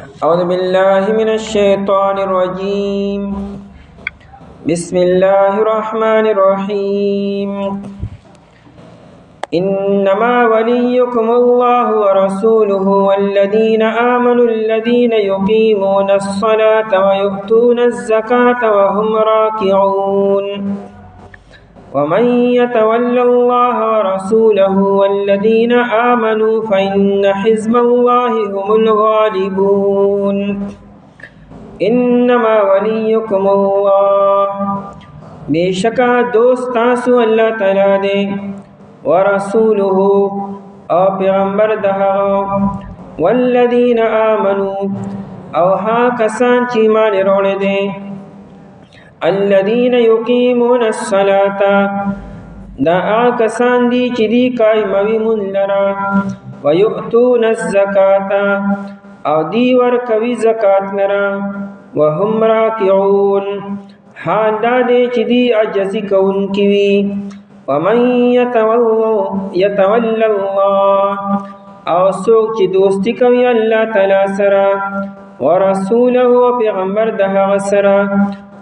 أعوذ بالله من الشيطان الرجيم. بسم الله الرحمن الرحيم. إنما وليكم الله ورسوله والذين آمنوا الذين يقيمون الصلاة ويؤتون الزكاة وهم راكعون. ومن يتول الله ورسوله والذين آمنوا فإن حزب الله هم الغالبون. إنما وليكم الله بشكا دوستاسو اللہ تعالی دے ورسوله او پیغمبر دہا والذین آمنوا او ہا کسان چی مان روڑے دے الذين يقيمون الصلاة دا کسان دی چی دی قائموی من لرا ويؤتون الزکاة او دی ورکوی زکاة لرا وهم راکعون حال دا دے چی دی عجزی کون کیوی ومن يتول الله او سوک چی دوستی کوی اللہ تعالی سرا ورسوله و پیغمبر دہا سرا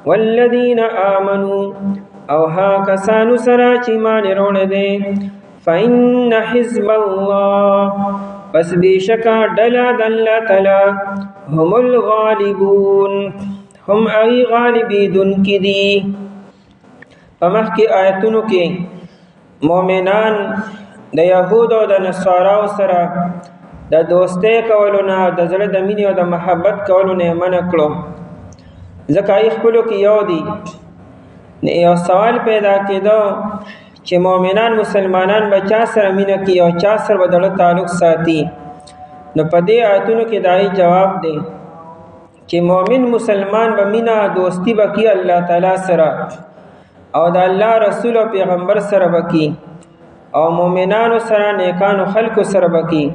والذین آمنوا او ها کسانو سرا چی مان روڑ دے فإن حزب اللہ پس بیشکا ڈلا دلہ تعالی هم الغالبون هم اغی غالبی دن کی دی. پمخ کی آیتونو کی مومنان د یهود او د نصاراو سره د دوستۍ کولو نه د زړه د مینې او د محبت کولو نه منع کړو ځکه ای خپلو کې یو دي. یو سوال پیدا کېدو چې مؤمنان مسلمانان به چا سره مینه کوي او چا سره به د تعلق ساتي. نو په دې آیتونو کې دای جواب دی چې مؤمن مسلمان به مینه دوستی به کوي الله تعالی سره او د الله رسول او پیغمبر سره به کوي او مؤمنانو سره نیکانو خلکو سره به کوي.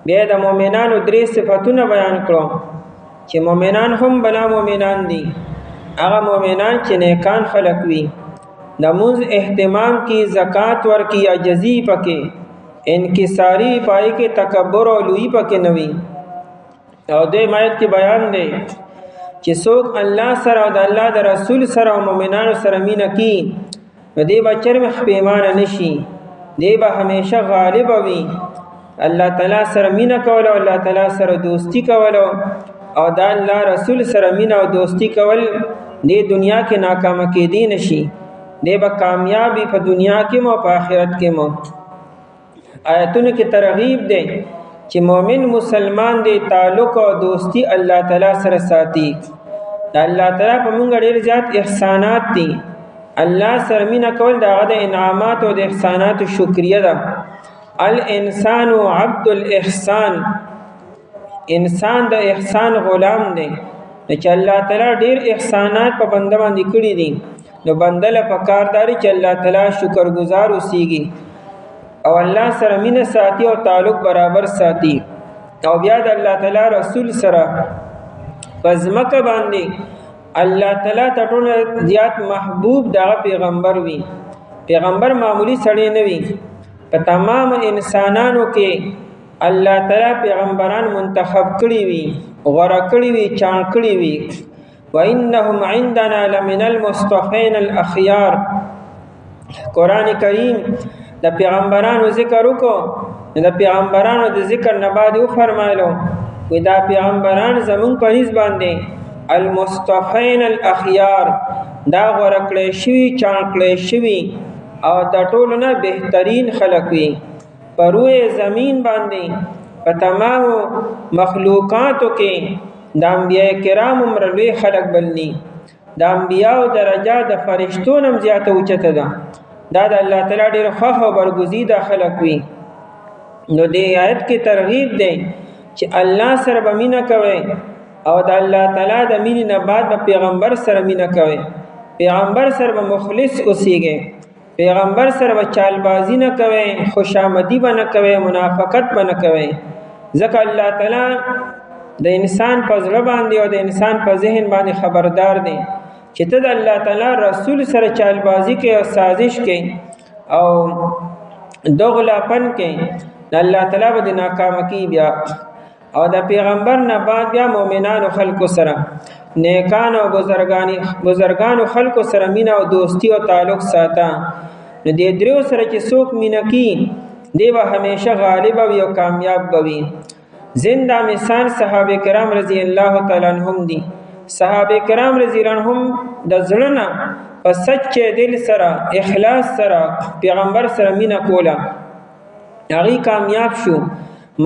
بیا د مؤمنانو درې صفاتونه بیان کړو چې مؤمنان هم بلا مؤمنان دي. هغه مؤمنان چې نیکان خلق وي د مونږ اهتمام کی زکات ورکی عجزی پکې انکساری پای کې تکبر او لوی پکې نوي. او دې آیت کې بیان دی چې څوک الله سره او د الله د رسول سره او مؤمنانو سره مینه کوي نو دې به چرمخ پیمانه نشي، دې به همیشه غالب وي. الله تعالی سره مینه کول او الله تعالی سره دوستی کول او د الله رسول سره مینه او دوستی کول دې دنیا کې ناکامه کېدی نشي، دې به کامیابی په دنیا کې مو په آخرت کې مو. آیتونو کې ترغیب دی چې مؤمن مسلمان دې تعلق او دوستی الله تعالی سره ساتي. د الله تعالی په موږ ډېر زیات احسانات دي. الله سره مینه کول د هغه د انعامات او د احسانات شکریه ده. الانسان عبد الاحسان، انسان د احسان غلام دی. چې الله تعالی ډېر احسانات په بنده باندې کړي دي نو بنده له پکار داري چې الله تعالی شکر گزار اوسيږي او الله سره مینه ساتي او تعلق برابر ساتي. او بیا د الله تعالی رسول سره پزمکه باندې الله تعالی ته ټول زیات محبوب دغه پیغمبر وي. پیغمبر معمولی سړی نه وي، په تمام انسانانو کې الله تعالی پیغمبران منتخب کړي وي، غوړه کړي وي، چان کړي وي. وانهم عندنا لمن المصطفین الاخيار. قران کریم د پیغمبرانو ذکر وکړو، د پیغمبرانو د ذکر نه بعد یې فرمایلو وي دا پیغمبران زمون په نسبت باندې المصطفین الاخيار دا غوړه کړي شوی، چان کړي شوی او د ټولو نه بهترین خلق وي. پر روی زمین باندې په تمام مخلوقاتو کې د انبیاء کرام عمر لوی خلق بلني. د انبیاء درجه د فرشتو نم زیاته اوچته ده. دا د الله تعالی ډېر خوښ او برګزیده خلق وي. نو دې آیت کې ترغیب دی چې الله سره به مینه کوئ او د الله تعالی د مینې نه بعد به پیغمبر سره مینه کوئ. پیغمبر سره به مخلص اوسیږئ. پیغمبر سره به چالبازی نه کوي، خوشامدی به نه کوي، منافقت به نه کوي. ځکه الله تعالی د انسان په زړه باندې او د انسان په ذهن باندې خبردار دی چې ته د الله تعالی رسول سره چالبازی کوي او سازش کوي او دغلاپن کوي، الله تعالی به ناکام کی بیا. او د پیغمبر نه بعد بیا مؤمنانو خلکو سره نیکانو بزرګانو خلکو سره مینا او دوستی او تعلق ساته. نو دې دریو سره چې څوک مینا کی دی به همیشه غالب او کامیاب بوي. زنده مثال صحابه کرام رضی الله تعالی عنهم دي. صحابه کرام رضی الله عنهم د زړه نه په سچ دل سره اخلاص سره پیغمبر سره مینا کوله، هغه کامیاب شو.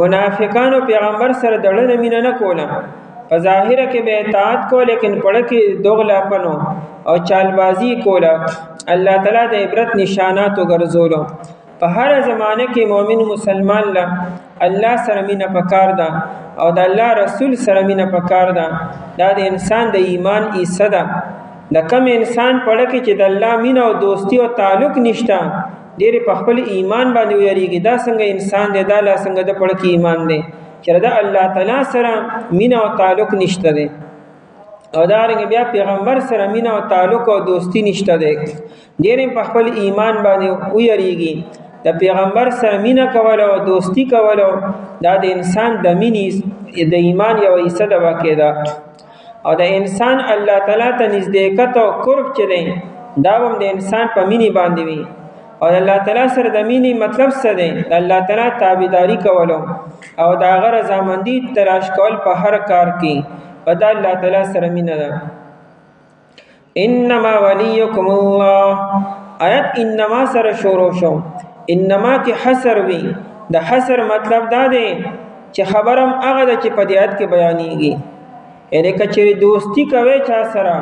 منافقانو پیغمبر سره دړه مینا نه کوله، په ظاهر کې به اطاعت کو لیکن پړه کې دوغلاپنو او چالبازی کوله. الله تعالی د عبرت نشانات وګرځولو. په هر زمانه کې مؤمن مسلمان له الله سره مینا پکار ده او د الله رسول سره مینا پکار ده. دا د انسان د ایمان حصہ ده. د کم انسان پړه کې چې د الله مینا او دوستی او تعلق نشته، ډېر په خپل ایمان باندې ویریږي. دا څنګه انسان دی؟ دا لا څنګه د پړه کې ایمان دی چې د الله تعالی سره مینا او تعلق نشته دی. او دا رنګ بیا پیغمبر سره مینا او تعلق او دوستی نشته دی، ډېر په خپل ایمان باندې ویریږي. د پیغمبر سره مینا کول او دوستی کول دا د انسان د مینې د ایمان یو حصہ ده واقع ده. او د انسان الله تعالی ته نزدېکت او قرب چې دی دا هم د انسان په مینې باندې وي. او د الله تعالی سره د مینې مطلب څه دی؟ د الله تعالی تابعداري کول او د هغه رضامندي تلاش کول په هر کار کې، په دا الله تعالی سره مینه ده. انما ولیکم الله، آیت انما سره شروع شو. انما کې حصر وی. د حصر مطلب دا دی چې خبرم هغه ده چې په دې آیت کې بیانېږي. یعنی کچې دوستی کوي چا سره،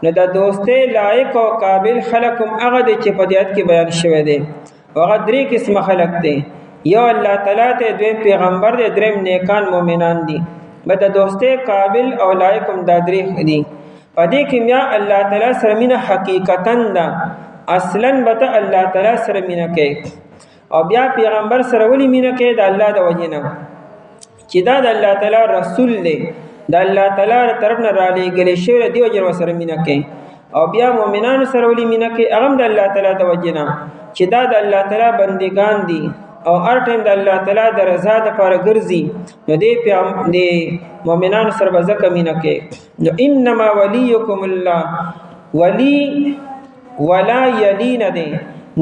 نو د دوستۍ لایق او قابل خلق هم هغه دی چې په دې آیت کې بیان شوی دی. هغه درې قسمه خلق دی: یو الله تعالی ته، دویم پیغمبر دی، دریم نیکان مؤمنان دي. به د دوستۍ قابل او لایق هم دا درې دي. په دې کې بیا الله تعالی سره مینه حقیقتا ده. اصلا به الله تعالی سره مینه کوي. او بیا پیغمبر سره ولی مینه کوي؟ د الله د وجې نه چې دا د الله تعالی رسول دی، د الله تعالی طرف نه را لېږلی شوی دی، وجه سره مینه کوي. او بیا مؤمنانو سره ولی مینه کوي؟ هغه د الله تعالی د وجې نه چې دا د الله تعالی بندگان دي او هر ټیم د الله تعالی د رضا دپاره ګرځي، نو د مؤمنانو سره به ځکه مینه کوي. نو انما ولیکم الله، ولی ولا یلی نه دی،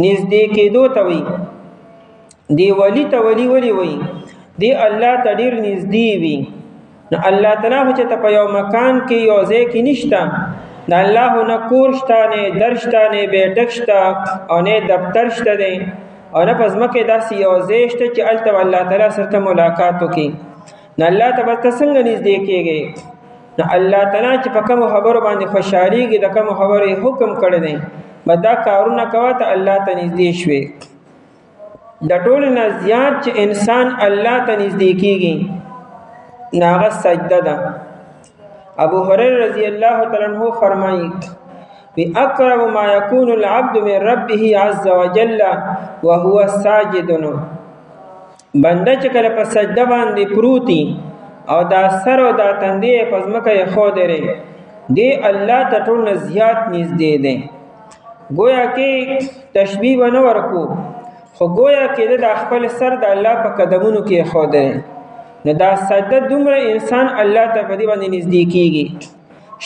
نږدې کېدو ته وي. دی ولی ته ولی وي؟ دی الله ته ډېر نږدې وي. نو الله تعالی خو چې ته په یو مکان کې یو ځای کې نشته، د الله نه کور شته، نه در شته، نه بیټک شته، او نه دفتر شته دی، او نه په ځمکه داسې یو ځای شته چې هلته الله تعالی سره ملاقات وکړي. نو الله ته به ته څنګه نږدې کېږې؟ نو الله تعالی چې په کومو خبرو باندې خوشحالېږي، د کومو خبرو یې حکم کړی دی، به دا کارونه کوه ته الله ته نږدې شوې. د ټولو نه زیات چې انسان الله ته نږدې کېږي نو هغه سجده ده. ابو هريره رضی الله تعالی عنہ فرمایي: اقرب ما يكون العبد من ربه عز وجل وهو ساجد. بنده چې کله په سجده باندې پروتي او دا سر او دا تندې په ځمکه یې ښودري، دی الله ته ټول نه زیات نږدې دی. گویا کې تشبیه به نه ورکو، خو گویا کې د خپل سر د الله په قدمونو کې ښودري. نو دا سجده دومره انسان الله ته په دې باندې نږدې کېږي.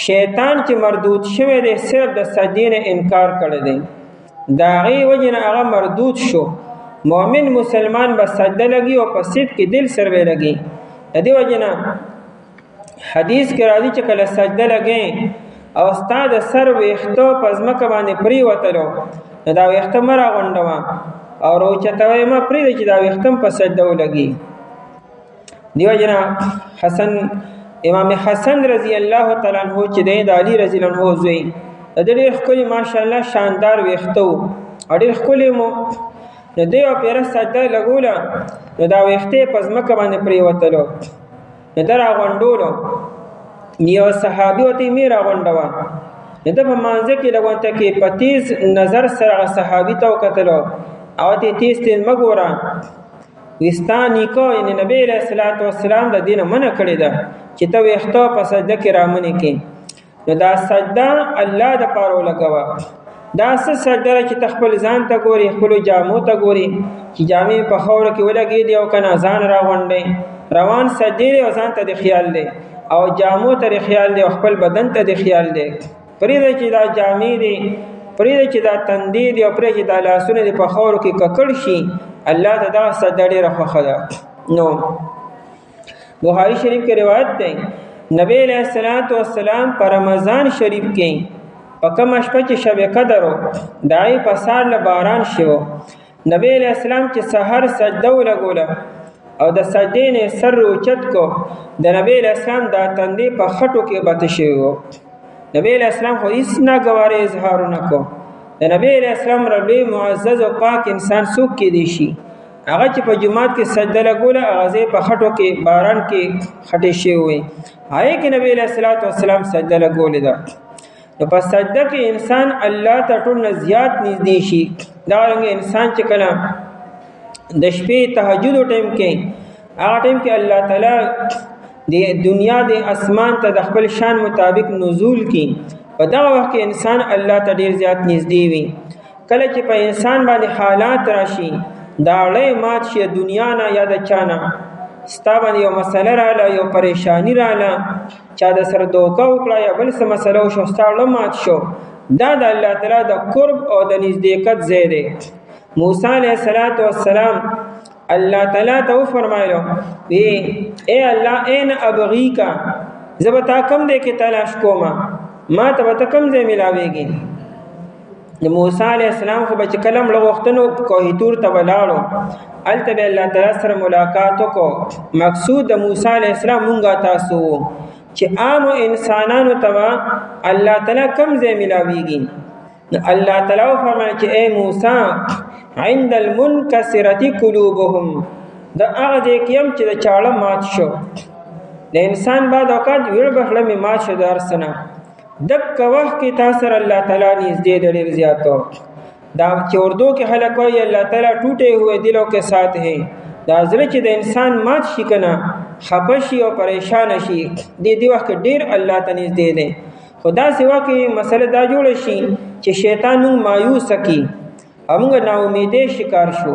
شیطان چې مردود شوی دی، صرف د سجدې نه انکار کړی دی، د هغې وجې نه هغه مردود شو. مؤمن مسلمان به سجده لګي او په صدق کې دل سره به لګي. د دې وجې نه حدیث کې راځي چې کله سجده لګې او ستا د سر ویښته په ځمکه باندې پرېوتلو، نو دا ویښته مه راغونډوه او راوچتوه یې مه پرېږده چې دا ویښته هم په سجده ولګي. دیو جنا امام حسن رضی الله تعالی عنہ چې د علی رضی الله عنہ زوی، د ډېر ښکلي ماشاءالله شاندار ویښته و او ډېر ښکلي مو. نو دی یو پیره سجده لګوله، نو دا ویښته یې په ځمکه باندې پرېوتلو، نو ده راغونډولو. یو صحابي ورته یې مې راغونډوه، نو ده په مانځه کې لګونته کې په تیز نظر سره هغه صحابي ته وکتلو او ته یې تیز مه ګوره، وستا نیکه یعنې نبی علیه الصلاة والسلام د دې نه منع کړې ده چې ته ویښته په سجده کې رامنې کړې. نو دا سجده الله دپاره ولګوه. دا څه سجده ده چې ته خپل ځان ته ګورې، خپلو جامو ته ګورې چې جامې په خاوره کې ولګېدې او که نه ځان راغونډې، روان سجدې او ځان ته د خیال دی او جامو ته خیال دی او خپل بدن ته د خیال دی پرېږده چې دا جامې دي پرېږده چې دا تندې دي او پرېږده چې دا لاسونه دي په خاورو کې ککړ شي الله ته دغه سجده ډېره خوښه ده. نو بخاري شریف کې روایت دی نبی علیہ السلام په رمضان شریف کې په کومه شپه چې شب قدر و د هغې په سهار له باران شو نبی علیہ السلام چې سحر سجده ولګوله او د سجدې نه سر اوچت کو د نبی علیہ السلام دا تندې په خټو کې بته شوی و نبی علیہ السلام خو هیڅ ناګوارې اظهارونه کو د نبی علیہ السلام ربی معزز او پاک انسان څوک کېدی شي هغه چې په جماعت کې سجده لګوله هغه په خټو کې باران کې خټې شوی وي هغې کې نبی علیہ السلام سجده لګولې ده نو په سجده کې انسان الله ته ټول نه زیات نږدې شي دغرنګه انسان چې کله د شپې تهجد ټیم کې هغه ټیم کې الله تعالی د دنیا د اسمان ته د خپل شان مطابق نزول کی په دغه وخت کې انسان الله ته ډیر زیات نږدې وي کله چې په انسان باندې حالات راشي دا اړې مات شي دنیا نه یا د چانه ستا باندې یو مسله رااله یو پریشانی رااله چا د سره دوکه وکړه یا بل څه مسله وشو ستا اړه مات شو دا د الله تعالی د قرب او د نزدېکت ځای دی موسی علیہ السلام اللہ تعالیٰ تو فرمائلو اے اللہ این ابغی کا زبتا کم دے کے تلاش کوما ما تبتا کم دے ملاوے گی موسیٰ علیہ السلام خو بچ کلم لغوختنو کوہی تور تبلالو التبی اللہ تعالیٰ سر ملاقاتو کو مقصود موسیٰ علیہ السلام منگا تاسو چھ عام انسانانو تبا اللہ تعالیٰ کم دے ملاوے گی اللہ تعالیٰ فرمائے کہ اے موسیٰ عند المنکسرت قلوبهم دا هغه ځای کې یم چې د چاړه مات شو د انسان بعد اوقات ویړ بخړه مې مات شو د هر څه نه دک وخت کې تا سره الله تعالی نږدې دی ډېر زیات دا چې اردو کې خلک وایي الله تعالی ټوټے ہوئے دلوں کے ساتھ ہے دا زړه چې د انسان مات شي کنه خفه شي او پریشان شي دې وخت ډېر الله ته نږدې دی خدا سوا کې مسله دا جوړ شي چې شیطان موږ مایوس کی امونږ نا امیدې شکار شو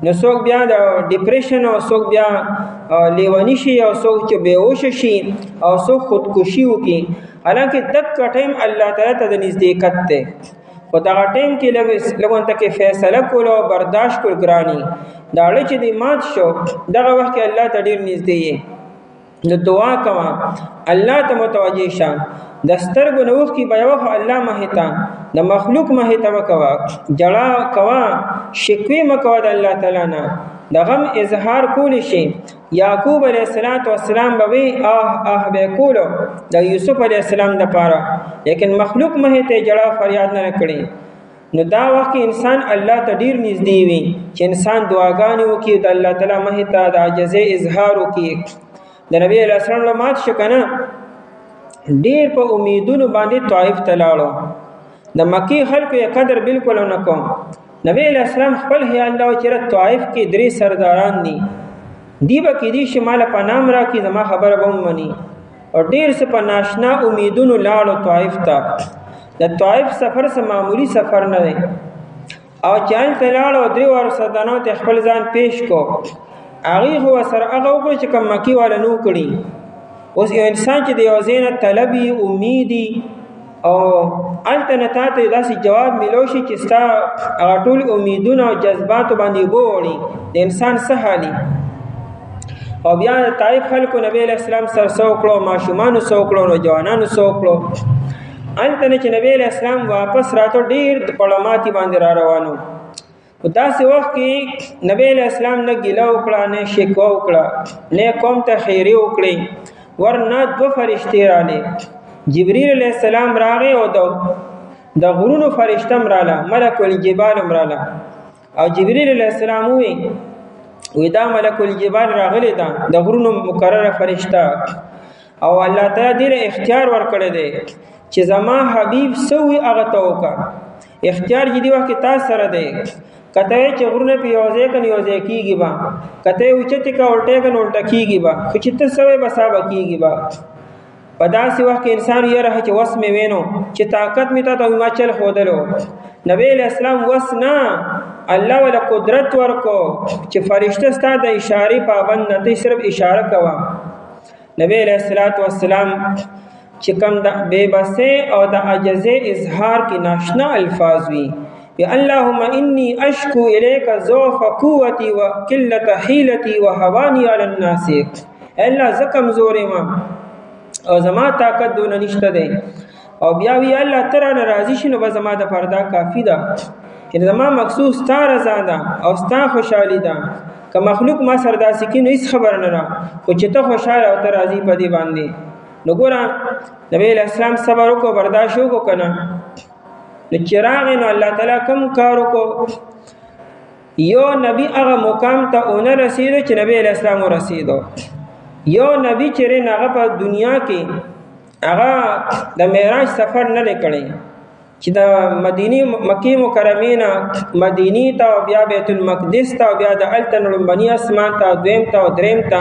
نو څوک بیا د ډیپریشن او څوک بیا لیونی شي او څوک چې بیهوش شي او څوک خودکشي وکړي حالانکه دک ټیم الله تعالی ته د نزدېکت دی خو دغه ټیم کې لږ کې فیصله کول او برداشت کول ګراني دا اړه چې دی مات شو دغه وخت کې الله ته ډېر نږدې یې نو دعا کوه الله ته متوجه شه د سترګو نه اوښکې به یوه الله مخې ته د مخلوق مخې ته مه کوه جړا کوه شکوې مه کوه د الله تعالی نه د غم اظهار کولی شي یعقوب علیه السلام به وی به کولو د یوسف علیه السلام دپاره لیکن مخلوق مخې ته جړا فریاد نه کړي نو دا وخت کې انسان الله ته ډیر نږدې وي چې انسان دعاګانې وکړي د الله تعالی مخې ته د عاجزۍ اظهار وکړي د نبی علیه السلام مات شو که نه ډیر په امیدونو باندې طائف ته لاړو د مکی خلکو یې قدر بالکل ونه کوم نبی علیہ السلام خپل خیال دا چې طائف کې 3 سرداران دي دی به کې دي شمال په نام راکې زما خبره به ومني او ډیر څه په ناشنا امیدونو لاړو طائف ته د طائف سفر څه معمولی سفر نه دی او چې هلته لاړو 3 وارو سردارانو ته خپل ځان پیش کو هغې خو سره هغه وکړو چې کوم مکي والا نه وکړي اوس یو انسان چې د یو ځای نه طلبي امیدي او هلته نه تا ته داسې جواب میلو شي چې ستا هغه ټول امیدونه او جذباتو باندې اوبه وړي د انسان څه حالي او بیا د طایف خلکو نبی علیه السلام سره څه وکړو ماشومانو څه وکړو نوجوانانو څه وکړو هلته نه چې نبی علیه السلام واپس راتو ډېر پړماتي باندې را روانو په داسې وخت کې نبی علیه السلام نه ګیله وکړه نه شکوه وکړه نه قوم ته خیرې وکړې ورنه 2 فرشتې راغلې جبريل علیہ السلام راغی او د غرونو فرشتم رااله ملک الجبال رااله او جبريل علیہ السلام وی دا ملک الجبال راغلی دا د غرونو مقرره فرشتہ او الله تعالی دې اختیار ورکړی دی چې زما حبیب سوی هغه ته وکړه اختیار دې وخت تاسو سره دی کته چې غرونه په یوځای کنه یوځای کیږي با کته اوچته کا الټه کنه الټه کیږي با خو چې ته سوی بسابه کیږي با په داسې وخت کې انسان یې راه چې وس مې وینو چې طاقت مې ته ما چل خودلو نبی علیہ السلام وس نه الله ولا قدرت ورکو چې فرشته ستا د اشارې پابند نه ته صرف اشاره کوه. نبی علیہ الصلوۃ والسلام چې کوم د بے بسه او د عجزه اظهار کې ناشنا الفاظ وی یا اللهم انی اشکو الیک ضعف قوتی وقلت حیلتی وهوانی علی الناس. الله ز کمزورې ما او زما طاقت دون نشته دی او بیا وی الله تعالی ناراضی شنو به زما د پردا کافی ده چې زما مخصوص تا رضا ده او ستا خوشحالی ده. که مخلوق ما سرداسي کې نو هیڅ خبر نه را خو چې ته خوشاله او ته راضي په دې باندې نو ګوره نبی اسلام صبر وکړو برداشت وکړو کنه نو چراغ نو الله تعالی کوم کار وکړو یو نبی هغه مقام ته اون رسیدو چې نبی اسلام رسیدو. یو نبی چې هغه په دنیا کې هغه د معراج سفر نه کړی چې د مدینه مکی مکرمه نه مدینی ته بیا بیت المقدس ته بیا د التن بنی اسمان ته دویم ته دریم ته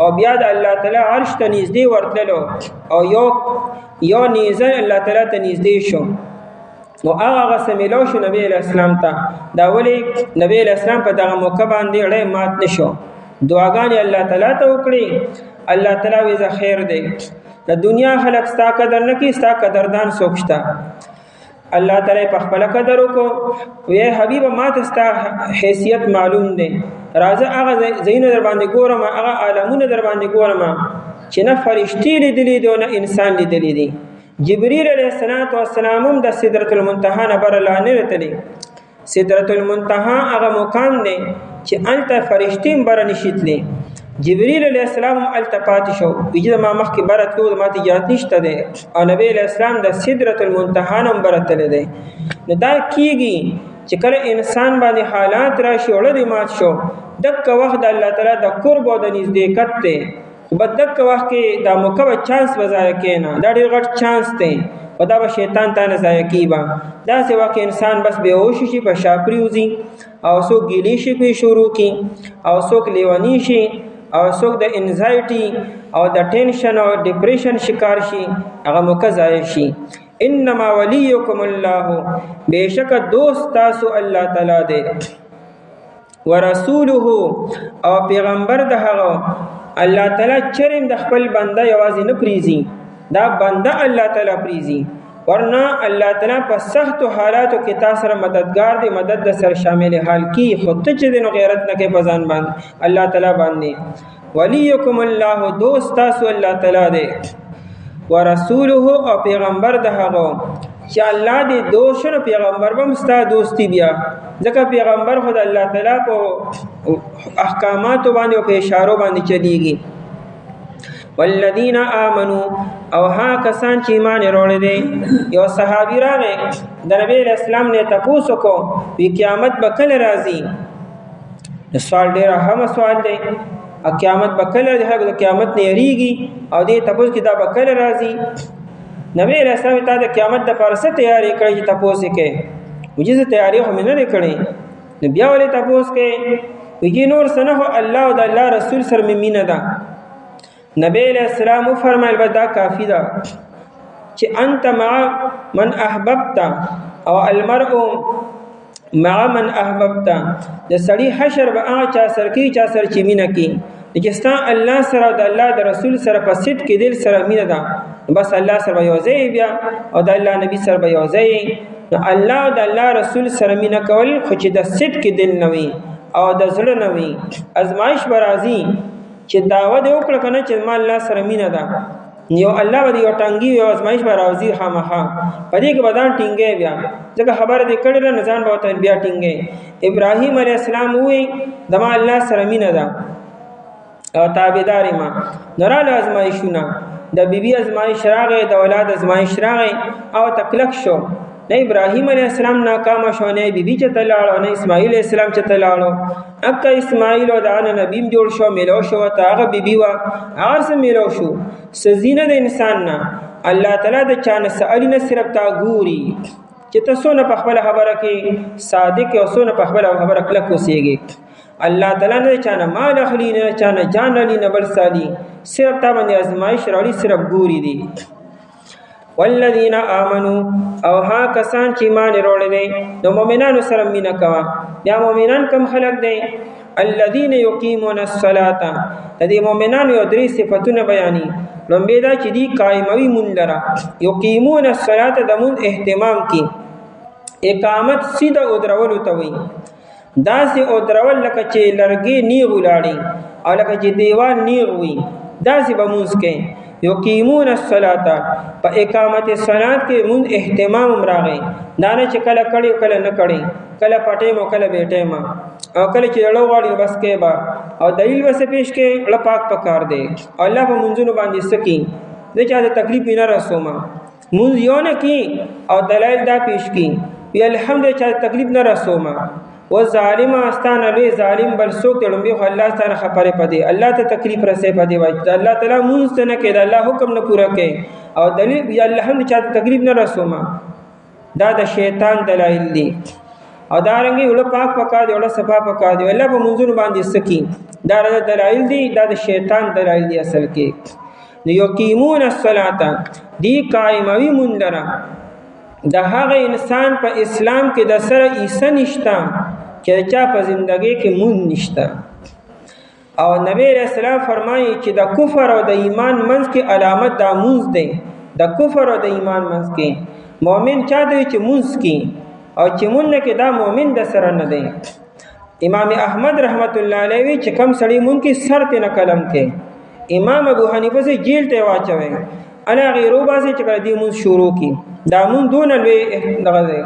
او بیا د الله تعالی عرش ته نږدې ورتلو او یو نیزه الله تعالی ته نږدې شو نو هغه سمیلو شو نبی اسلام ته دا ولی نبی اسلام په دغه موقع باندې اړې مات نشو دعاګانې الله تعالی ته وکړي. الله تعالی وی ز خیر دی د دنیا خلق ستا قدر نه کی ستا قدردان سوچتا. الله تعالی په خپل قدر وکړو وی حبیب ما ته ستا حیثیت معلوم دی راځه هغه زین در باندې ګورم هغه عالمونه در باندې ګورم چې نه فرشتي لیدلې دي نه انسان لیدلې دي. جبرئیل علیه السلام هم د سدرۃ المنتهى نه بر لانه رتلی. سدرۃ المنتهى هغه مقام دی چې انت فرشتي بر نشیتلی. جبرئیل علیہ السلام التپات شو ویجه ما مخ کې برت کو ما ته یاد نشته ده او نبی علیہ السلام د سدرۃ المنتهى نم برتل ده. نو دا کیږي چې کله انسان باندې حالات راشي وړ دي مات شو دک وخت الله تعالی د قرب او د نزدېکت ته خو دک وخت کې دا موقع چانس وځای کینا دا ډیر غټ چانس دی او دا به شیطان ته نه ځای کیبا دا سی واکه انسان بس بیهوش شي په شاپریوزی او سو ګیلی شي په شروع کی او سو لیوانی شي او څوک د انزایټي او د ټینشن او ډیپریشن شکار شي هغه موقع ضایع شي. انما ولیکم الله بیشک دوست تاسو الله تعالی دی ورسوله او پیغمبر د هغه الله تعالی چریم د خپل بنده یوازې نه پریزي دا بنده الله تعالی پریزي ورنه الله تعالی په سخت حالاتو کې تاسو سره مددگار دی مدد سره شامل حال کی خود ته چې دینو غیرت نه کې پزان باندې الله تعالی باندې ولیکم الله دوست تاسو الله تعالی دی ورسوله او پیغمبر د هغه چې الله دې دوشنه پیغمبر به مستا دوستی بیا ځکه پیغمبر خدای الله تعالی په احکامات باندې او په اشارو باندې چلیږي. والذین آمنوا او ها کسان چې ایمان وروړي دي یو صحابي راغی د نبی اسلام نه تاسو کو وی قیامت به کله راځي. سوال ډیر اهم سوال دی قیامت به کله راځي د قیامت نه یریږي او دې تاسو کې دا به کله راځي. نبی اسلام ته د قیامت د پرسه تیاری کړی چې تاسو کې وجزه تیاری هم نه کړی بیا ولې تاسو کې وی نور سنه الله او د الله رسول سره مینه ده. نبی علیہ السلام فرمایل بدا کافی دا چې انت مع من احببت او المرء مع من احببت د سړی حشر به هغه چا سره کی چا سره چې مینه کی چې الله سره د الله د رسول سره په صدق کې دل سره مینه ده بس الله سره یو ځای بیا او د الله نبی سره یو ځای الله او د الله رسول سره مینه کول خو چې د صدق کې دل نوي او د زړه نوي ازمایش برازي چې داوا دی وکړه کنه چې ما الله سره مینه ده یو الله باندې یو ټنګي یو ازمایش به راوځي خامخا پدې کې بدان ټینګې بیا ځکه خبره دې کړل نه ځان به وته بیا ټینګې. ابراهیم علیه السلام وې دما الله سره مینه ده او تابعداري ما نراله ازمایشونه د بیبي ازمایش راغې د اولاد ازمایش راغې او تکلک شو نه ابراهیم علیه السلام ناکام شو نه بیبي چې تلاړو نه اسماعیل علیه السلام چې تلاړو اکه اسماعیل او دانه نبیم جوړ شو میلو شو ته هغه بیبي وا هغه سم میلو شو سزینه د انسان نه الله تعالی د چانه سوال نه صرف تا ګوري چې تاسو نه په خپل خبره کې صادق او سونه په خپل خبره کلک اوسېږي. الله تعالی نه چانه مال اخلي نه چانه جان لري نه بل سالي صرف تا باندې ازمایش راړي صرف ګوري دي. والذین آمنوا او ها کسان چې ایمان وروړي دي نو مؤمنانو سره مینا کوا. یا مؤمنان کم خلق دي الذين يقيمون الصلاة دې مؤمنانو یو درې صفاتونه بیانې. لومبه دا چې دی قائموي مون لرا يقيمون الصلاة د مون اهتمام کی اقامت سیده او درول ته وي دا سي او درول لکه چې لرګي نیغ ولاړي او لکه چې دیوان نیغ وي دا سي بمونږ کې یقیمون الصلاة په اقامت الصلاة کې مون اهتمام راغی دا نه چې کله کړي کله نه کړي کله پټه مو کله بیٹه ما او کله چې اړو واړي بس کې با او دلیل وسه پیش کې اړه پاک پکار دی الله په منځونو باندې سکی د چا د تکلیف نه رسوما مونږ یو نه کی او دلایل دا پیش کی وی الحمدلله چا تکلیف نه رسوما و ظالم استان لوی ظالم بل سوک تړمبي خو الله تعالی خبره پدې الله ته تکلیف رسې پدې وای الله تعالی مونږ نه کړه الله حکم نه پورا کړي او دلیل یا الحمدلله چا تکلیف نه رسوما دا د شیطان دلایل دي او دارنګي ول پاک پکا دی ول صفا پکا دی الله په منځونو باندې سکی دا د دلایل دي دا د شیطان دلایل دي اصل کې نو یقیمون الصلاة دی قائموي مون لرا د هغه انسان په اسلام کې د سره ایسه نشتا چې چا په زندګۍ کې مون نشتا او نبی رسول الله فرمایي چې د کفر او د ایمان منځ کې علامت د مونږ دی د کفر او د ایمان منځ کې مؤمن چا دی چې مونږ کې او چې مونږ کې دا مؤمن د سره نه دی امام احمد رحمت الله علیه چې کم سړی مونږ کې سر ته نه قلم کې امام ابو حنیفه سے جیل ته واچوي انا غیرو باسي چې کړه دی مونږ شروع کی دامون دون لوی دغه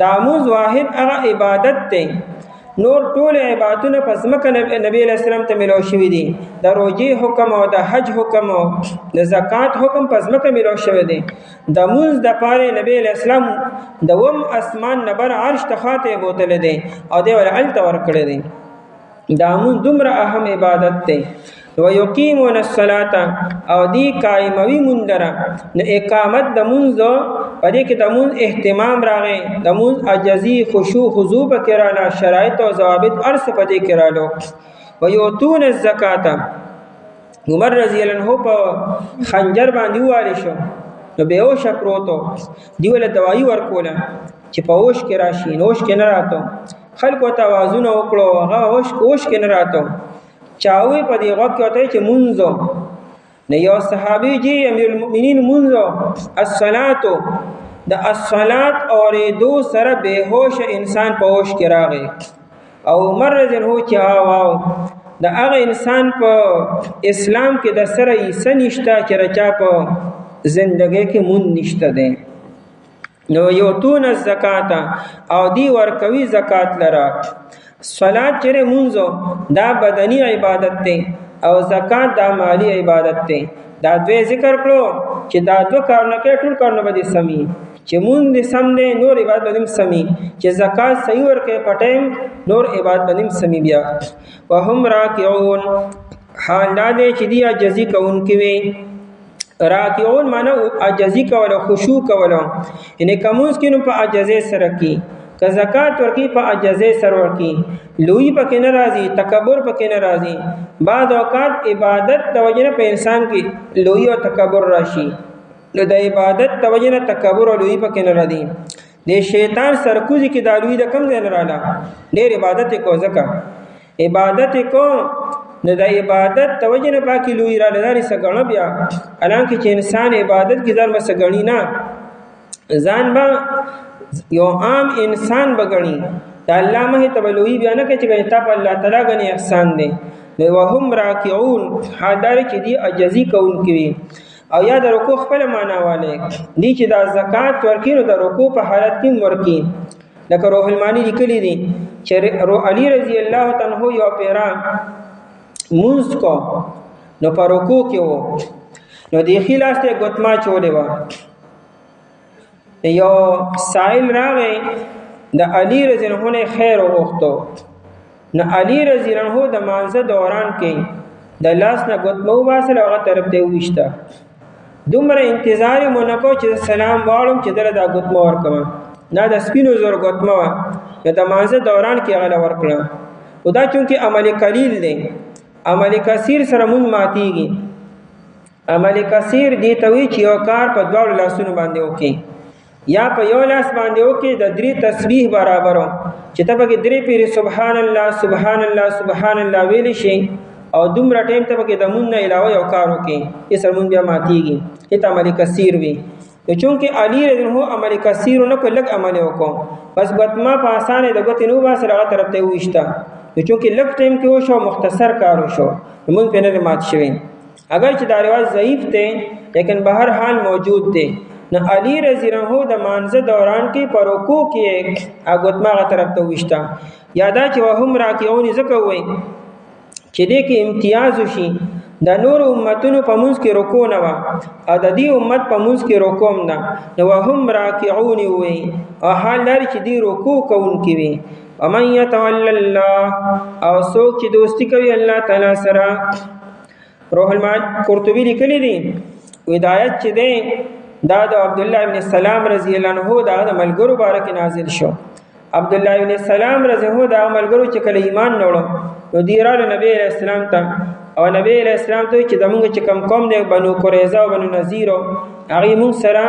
دامون واحد هغه عبادت ته نور ټول عبادتونه پس مکه نبی علیہ السلام ته ملو شوی دي د روزي حکم او د حج حکم او د زکات حکم پس مکه ملو شوی دي د مونږ د پاره نبی علیہ السلام د وم اسمان نبر عرش تخاته بوتل دي او دی ول ال تور کړی دي دامون دومره اهم عبادت ته ويقيمون الصلاة او دی قائموي مندرا نو اقامت د منځ پدې کې د منځ اهتمام راغی د منځ عجزي خشوع خضوع پکراله شرایط او ضوابط ارس پدې کرالو ويؤتون الزکات عمر رضی الله عنه په خنجر باندې واره شو نو به او شپروتو دیول دوايي ورکوله چې په اوش کې راشي نوش کې نه راتو خلکو ته आवाजونه وکړو هغه اوش کې نه راتو چاوي په دی وخت کې چې منځو نه یو صحابي جی امیر المؤمنین منځو الصلاه د الصلاه اورېدو سره بهوش انسان په هوش کې راغی او عمر رضی الله عنه چې واو د هغه انسان په اسلام کې د سره یې سنشتا چې رچا په زندګۍ کې مون نشته ده نو یو تون الزکات او دی ورکوي زکات لرا صلات چره منځو دا بدنی عبادت ته او زکات دا مالی عبادت ته دا دوی ذکر کړو چې دا دو کارونه کې ټول کارونه به سمي چې مونږ دې سم دې نور عبادت دې سمي چې زکات صحیح ورکې پټیم نور عبادت دې سمي بیا وهم راکعون حال دا دې چې دی عجزي کوونکی وي راکعون معنی عجزي کول خشوع کول یعنی کومس کې نو په عجزه سره کې که زکات ورکی په عجزه سر ورکی لوی پکې ناراضي تکبر پکې ناراضي بعد اوقات عبادت توجه په انسان کې لوی او تکبر راشي نو د عبادت توجه تکبر او لوی پکې ناراضي د شیطان سرکوزي کې د لوی د کم ځای نه رااله ډېر عبادت کو زکه عبادت کو نو د عبادت توجه نه پاکي لوی را لري سګړه بیا الانکه چې انسان عبادت کې ځان مسګړی نه ځان با یو عام انسان بغنی د الله مه تبلوی بیان کوي چې ته په الله تعالی غني احسان دی نو وهم راکعون حاضر چې دی عجزي کون کوي او یا د رکوع خپل معنا والے دی چې د زکات ورکینو د رکوع په حالت کې ورکی لکه روح المانی لیکلی دي چې علی رضی الله تعالی عنہ یو پیرا مونږ کو نو په رکوع کې وو نو دی خلاصته غتما چولې و یو سائل راغی د علی رضی الله عنه خیر وغوښتو نو علی رضی الله عنه د مانزه دوران کې د لاس نه غتمو واسه هغه طرف ته وښتا دومره انتظار مونږ چې سلام واړم چې دره د غتمو ورکم نه د سپینو زور غتمو د مانزه دوران کې هغه ورکړه خدا چونکی عمل قلیل دی عمل کثیر سره مون ماتيږي عمل کثیر دی ته وی چې یو کار په دواړو لاسونو باندې وکړي یا په یو لاس باندې وکړي د 3 تسبیح برابرو چې ته پکې 3 پیری سبحان الله سبحان الله سبحان الله ویل شي او دومره ټیم ته پکې د مون نه علاوه یو کار وکړي یې سرمون بیا ماتيږي ته عمل کثیر وی چونکه علی رضی الله عنه عمل کثیر نه کو لګ عمل وکړو بس غتما په اسانه د غت نو با سره طرف ته وښتا چونکه لګ ټیم کې وشو مختصر کار وشو مون په نه مات شوی اگر چې دا رواج ضعیف ته لیکن بهر حال موجود دی نو علی رضی الله عنه د مانزه دوران کې پروکو کې اګوتما غ طرف ته وښتا یادا چې وهم راکیون زکه وای چې دې کې امتیاز وشي د نور امتونو په منځ کې رکوع نه وا او د دې امت په منځ کې رکوع نه نو وهم راکعون وي او حال لري چې دې رکوع کوونکي وي ومن يتول الله او څوک چې دوستی کوي الله تعالی سره روح المعانی قرطبی لیکلی دی هدایت چې دی دا د عبد الله ابن سلام رضی الله عنه دا د ملګرو بارک نازل شو عبد الله ابن سلام رضی الله عنه دا ملګرو چې کله ایمان نوړو نو دی را نبی علیہ السلام ته او نبی علیہ السلام ته چې دموږ چې کم قوم دی بنو قریظه او بنو نذیر هغه موږ سره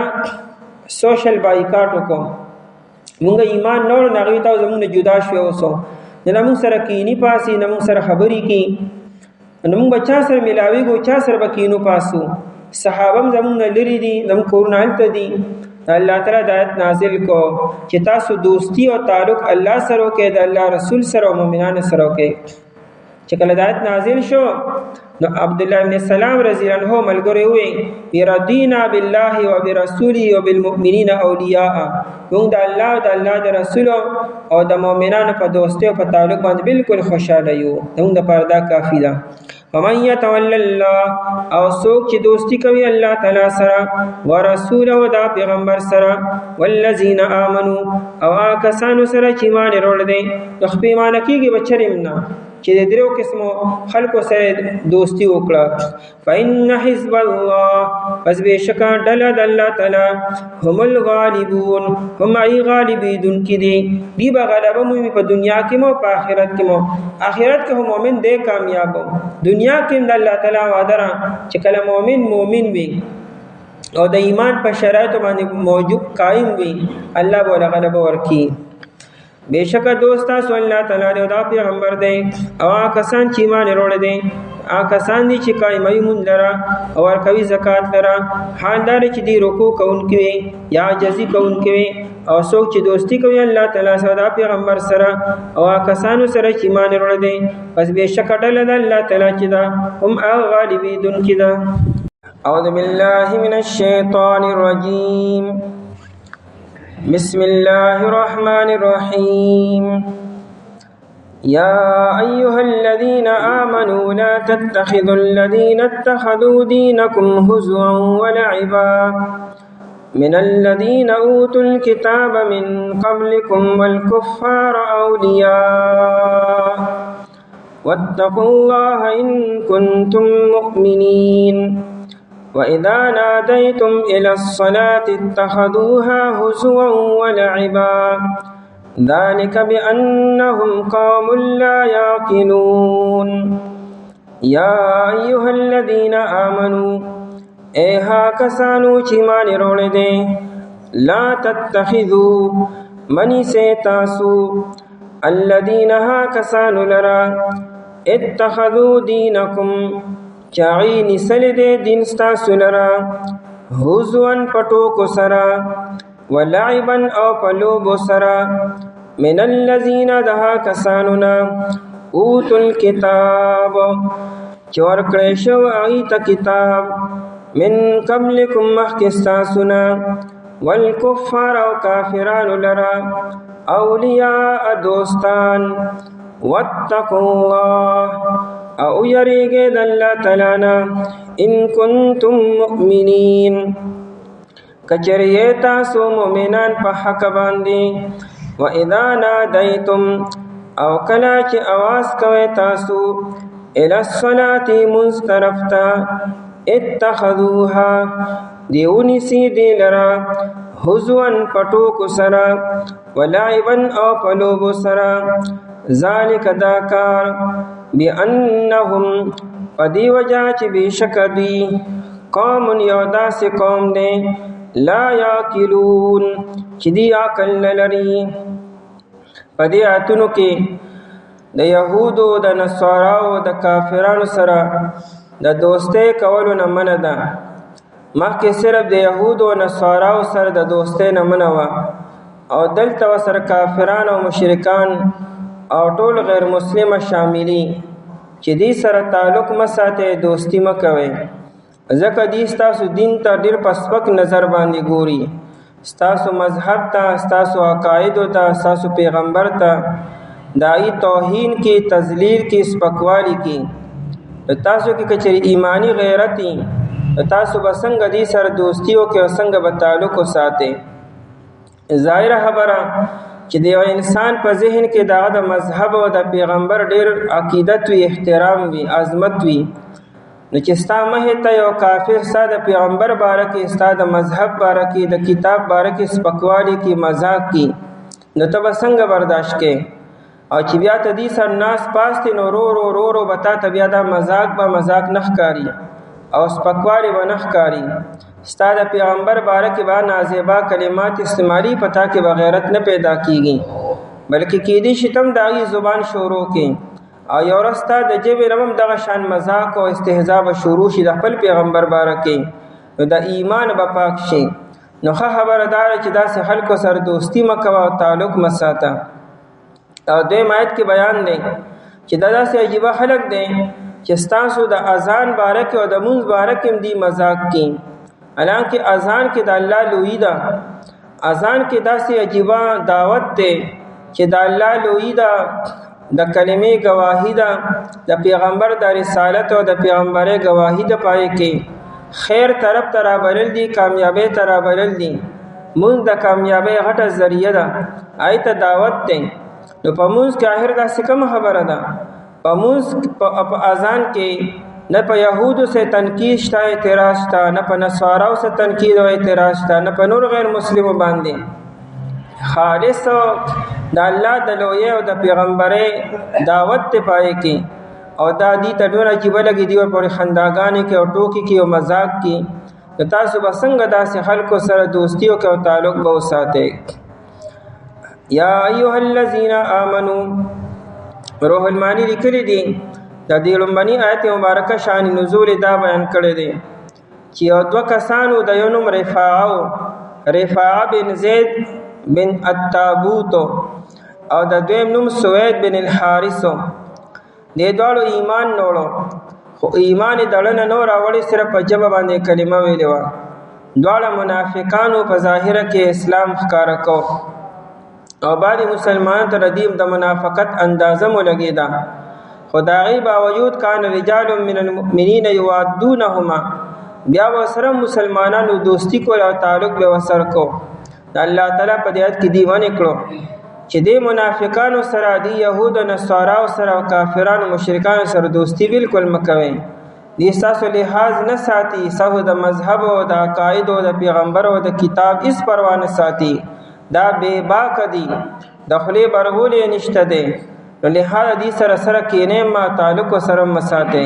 سوشل بایکاټ وکړو موږ ایمان نوړو هغه ته زموږ جدا شو اوسو نه موږ سره کینی پاسي نه موږ سره خبري کی نو موږ بچا سره ملاوي کو چا سره بکینو پاسو صحابم زموږ لري دي زموږ کورونه هلته دي الله تعالی آیت نازل کو چې تاسو دوستی او تعلق الله سره کې د الله رسول سره او مؤمنانو سره کې چې کله آیت نازل شو نو عبد الله ابن سلام رضی الله عنه ملګری وي رضینا بالله وبرسوله وبالمؤمنین اولیاء موږ د الله او د الله د رسول او د مؤمنانو په دوستۍ او په تعلق باندې بالکل خوشاله یو موږ د پردا کافی ده ومن يتول الله او څوک چې دوستی کوي الله تعالی سره ورسوله او د پیغمبر سره والذین آمنوا او کسانو سره چې ایمان وروړي دي نو خپل ایمان کېږي بچریم نه چې د درو قسمو خلکو سره دوستی وکړه فإن حزب الله پس بشکا ډله د الله تعالی هم الغالبون هم ای غالبون کې دي دی به غلبه مو په دنیا کې مو په آخرت کې مو آخرت کې هم مؤمن دی کامیاب دنیا کې د الله تعالی وعده چې کله مؤمن وي او د ایمان په شرایط باندې موجود قائم وي الله به غلبه ورکړي बेशक दोस्ता सो अल्लाह ताला ने दा पैगंबर दे او کسان چې ایمان وروړي دي کسان دي چې قائمي مون لرا او کوي زکات لرا حال دار چې دی رکوع کوونکي یا جزي کوونکي او څوک چې دوستی کوي الله تعالی سره دا پیغمبر سره او کسانو سره چې ایمان وروړي دي پس बेशक ډله د الله تعالی چې دا هم غالبون کدا اعوذ بالله من الشیطان الرجیم بسم الله الرحمن الرحيم يا أيها الذين آمنوا لا تتخذوا الذين اتخذوا دينكم هزوا ولعبا من الذين أوتوا الكتاب من قبلكم والكفار أولياء واتقوا الله إن كنتم مؤمنين وإذا ناديتم إلى الصلاة اتخذوها هزوا ولعبا ذلك بأنهم قوم لا يعقلون يا أيها الذين آمنوا إيها كسانو چمان روڑے لا تتخذوا منی سے تاسو الذين ها كسانو لرا اتخذوا دينكم چاعی نسل دے دین ستاسو لرا حضوان پٹو کو سرا ولعبن او پلوبو سرا من اللذین دہا کسانونا اوتو الكتاب چور کریشو آئیتا کتاب من قبلکم مخکستاسونا والکفار او کافران لرا اولیاء دوستان واتقوا اللہ او یریگے د اللہ تعالی نا ان کنتم مؤمنین کچریے تاسو مومنان په حق باندې و اذا نادیتم او کلا چې आवाज کوي تاسو الى الصلاه مسترفتا اتخذوها دیونی سی دی لرا حزوان پټو کو سرا ولعبن او پلوبو سرا ذالک داکار بأنهم قدی وجہ چی بیشک دی قوم یو داسې قوم دی لا یاکلون چې دی عقل نه لري. په دې آیتونو کې د یهودو د نصاراو د کافرانو سره د دوستۍ کولو نه منع ده. مخکې صرف د یهودو او نصاراو سره د دوستۍ نه منع وه، او دلته ورسره کافران او مشرکان او ټول غیر مسلمه شاملي چې دې سره تعلق مه ساتئ، دوستي مه کوئ، ځکه دې ستاسو دین ته ډېر په سپک نظر باندې ګوري، ستاسو مذهب ته، ستاسو عقایدو ته، ستاسو پیغمبر ته دای توهین کې، تذلیل کې، سپکوالی کې. تاسو کې کچری ایمانی غیرت تاسو به څنګه دې سره دوستی وکړئ او څنګه به تعلق وساتئ. ظاهره خبره چې د یو انسان په ذهن کې دغه د مذهب او د پیغمبر ډېر عقیدت وي، احترام وي، عظمت وي، نو چې ستا مخې ته یو کافر ستا د پیغمبر باره کې، ستا د مذهب باره کې، د کتاب باره کې سپکوالی کې، مذاق کې، نو ته به څنګه برداشت کې؟ او چې بیا ته دې سره ناست پاست نو رو رو به تا ته بیا دا مذاق نه ښکاري او سپکوالی به نه ښکاري. ستا د پیغمبر باره کې به نازیبا کلمات استعمالي، پتا کې به غیرت نه پیدا کیږي، بلکې کېدی شي تم د هغې زبان شروع کې او یو ورځ ستا د ژبې نه هم دغه شان مذاق او استهزا به شروع شي د خپل پیغمبر باره کې، نو د ایمان به پاک شي. نو ښه خبره دا ده چې داسې خلکو سره دوستي مه کوه او تعلق مه ساته. او دویم آیت کې بیان دی چې دا داسې عجیبه خلک دی چې ستاسو د اذان باره کې او د مونځ باره کې هم دی مذاق کوي، حالانکه اذان کې د الله لویي ده. اذان کې داسې عجیبه دعوت دی چې د الله لویي ده، د کلمې گواهی ده، د پیغمبر د رسالت او د پیغمبرۍ گواهی ده، پای کې خیر طرف ته رابلل دي، کامیابۍ ته رابلل دي. مونځ د کامیابۍ غټه ذریعه ده، آی ته دعوت دی. نو په مونځ کې آخر داسې کومه خبره ده؟ په مونځ په اذان کې نه په یهودو سے تنقید شته، اعتراض شته، نه په نصاراو سے تنقید او اعتراض شته، نه په نور غیر مسلمو باندې. خالص د الله د لویۍ او د پیغمبرۍ دعوت ته پای کې، او دا دې ته ډېره عجیبه لګي، دې ورپورې خنداګانې کې او ټوکې کې او مذاق کې. نو تاسو به څنګه داسې خلکو سره دوستي وکړئ او تعلق به وساتئ؟ یا ایها الذین آمنو، روح المانی لیکلی دی د دې لومبني آیت مبارکه شان نزول دا بیان کړی دی چې یو دوه کسانو، د یو نوم رفاعه بن زید بن التابوت او د دویم نوم سوید بن الحارث، دې دواړو ایمان نوړو، خو ایمان یې دړنه نو راوړی، صرف په ژبه باندې کلمه ویلې وه. دواړه منافقانو په ظاهره کې اسلام ښکاره کو، او بعضې مسلمانانو ته ردیم د منافقت اندازه مو لګېده، خو د هغې باوجود کان رجال من المؤمنین یوادونهما، بیا به سره مسلمانانو دوستی کول او تعلق به ورسره کو. د الله تعالی په دې آیت کې دی ونې کړو چې دې منافقانو سره، دې یهودو نصاراو سره او کافرانو مشرکانو سره دوستی بالکل مه کوئ. دې ستاسو لحاظ نه ساتي، ستاسو د مذهب او د عقایدو او د پیغمبر او د کتاب هېڅ پروا نه ساتي، دا بے باک دی، د خولې برغول یې نشته دی. نو لہذا دې سره کینې ما تعلق سره مساته.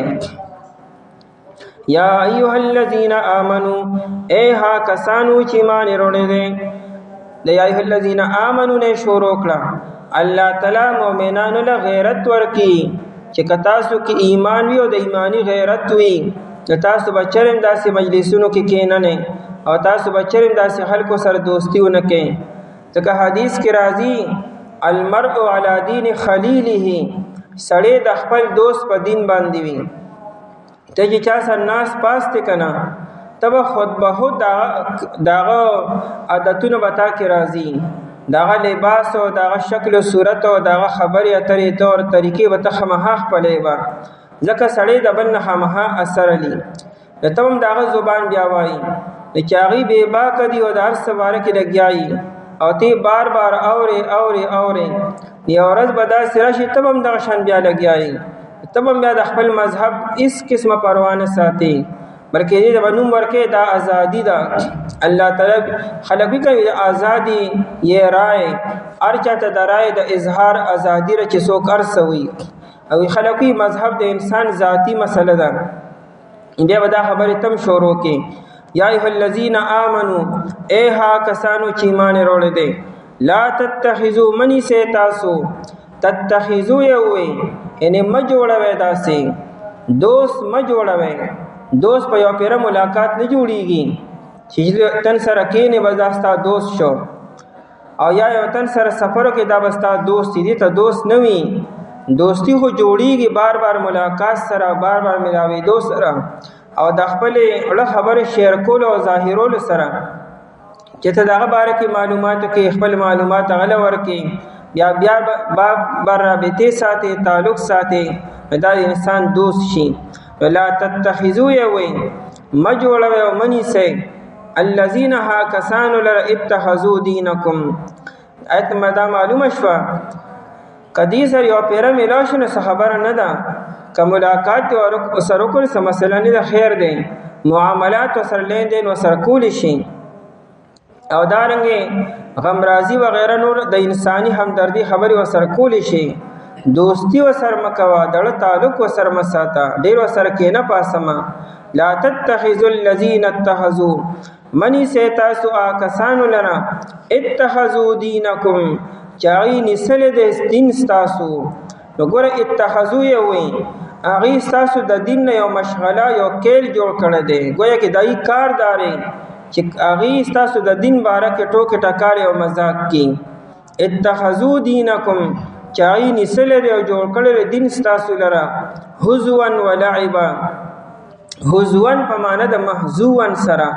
یا ایها الذین آمنو، اے ها کسانو چې ایمان وروړي دي. د یا ایها الذین آمنو نه شروع کړه، الله تعالی مؤمنانو له غیرت ورکی چې تاسو کې ایمان وي او د ایمانی غیرت وي، تاسو بچرم داسې مجلسونو کې کیننه او تاسو بچرم داسې خلکو سره دوستی ونه کوي. ځکه حدیث کې راځي المرء علی دین خلیله، سړی د خپل دوست په دین باندې وي. ته چې چا سره ناس پاس دی که نه، ته به خود به خود دغه عادتونه به تا کې راځي، دغه لباس او دغه شکل و صورت او دغه خبرې اترې طور طریقې به ته خامخا خپلې به، ځکه سړی د بل نه خامخا اثر لي. د ته هم دغه زبان بیا وایي چې هغې بې باکه دي او د هر څه باره کې لګیا او تی بار بار اوري یو ورځ به داسې راشي ته به هم دغه شان بیا لګیایي، ته به هم بیا د خپل مذهب هېڅ قسمه پروا نه ساتي، بلکې دې ته به نوم ورکوې دا ازادي ده. الله تعالی خلک کوي ازادي یې رای، هر چا ته د رای د اظهار ازادي ده چې څوک هر څه وي، او خلک مذهب د انسان ذاتي مسله ده. بیا به دا خبرې تم شروع کې یا ایها الذین آمنو اے ها کسانو چې ایمان وروړی دی لا تتخذوا منی سے تاسو تتخذوا یووی یعنی ما جوړوي داسې دوست ما جوړوي دوست په یو پیره ملاقات نه جوړیږي چې تن سره کېنه برداشت دوست شو او یا یو تن سره سفر کې دا بستا دوست دي ته دوست نه وي دوستی خو جوړیږي بار بار ملاقات سره بار بار ملاوي دوست سره او د خپل اړه خبره شیر کول او ظاهرول سره چې ته دغه باره کې معلوماتو کې خپل معلومات غل ورکې بیا بار رابطه ساتي تعلق ساتي دا انسان دوست شي ولا تتخذوا یوی مجوړوي او منی سي الذين ها کسانو لر اتخذوا دینکم ایت مدا معلومه شوا کدی سر یو پیره ملاشنه خبره نه ده که ملاقات او سره کول سم مسله نه خیر دی معاملات او سره لین دین او سره کول شي او دارنګه غم رازی و غیره نور د انساني همدردی خبري او سره کول شي دوستی و سر مکوا دړه تعلق و سر مساتا ډیر و سر کې نه پاسما لا تتخذوا الذين اتخذوا منی سے تاسو کسانو لرا اتخذوا دینکم چاغی نسل د دین تاسو وګوره اتخذوا یوي اغي تاسو د دین یو مشغله یو کېل جوړ کړی دی گویا کې دای کارداري چې اغي تاسو د دین باره کې ټوکې ټکارې او مذاق کې اتخذوا دینکم چاغی نسل دی او جوړ کړی دین تاسو لرا هزوا ولعبا هزوا په معنا د محزوا سره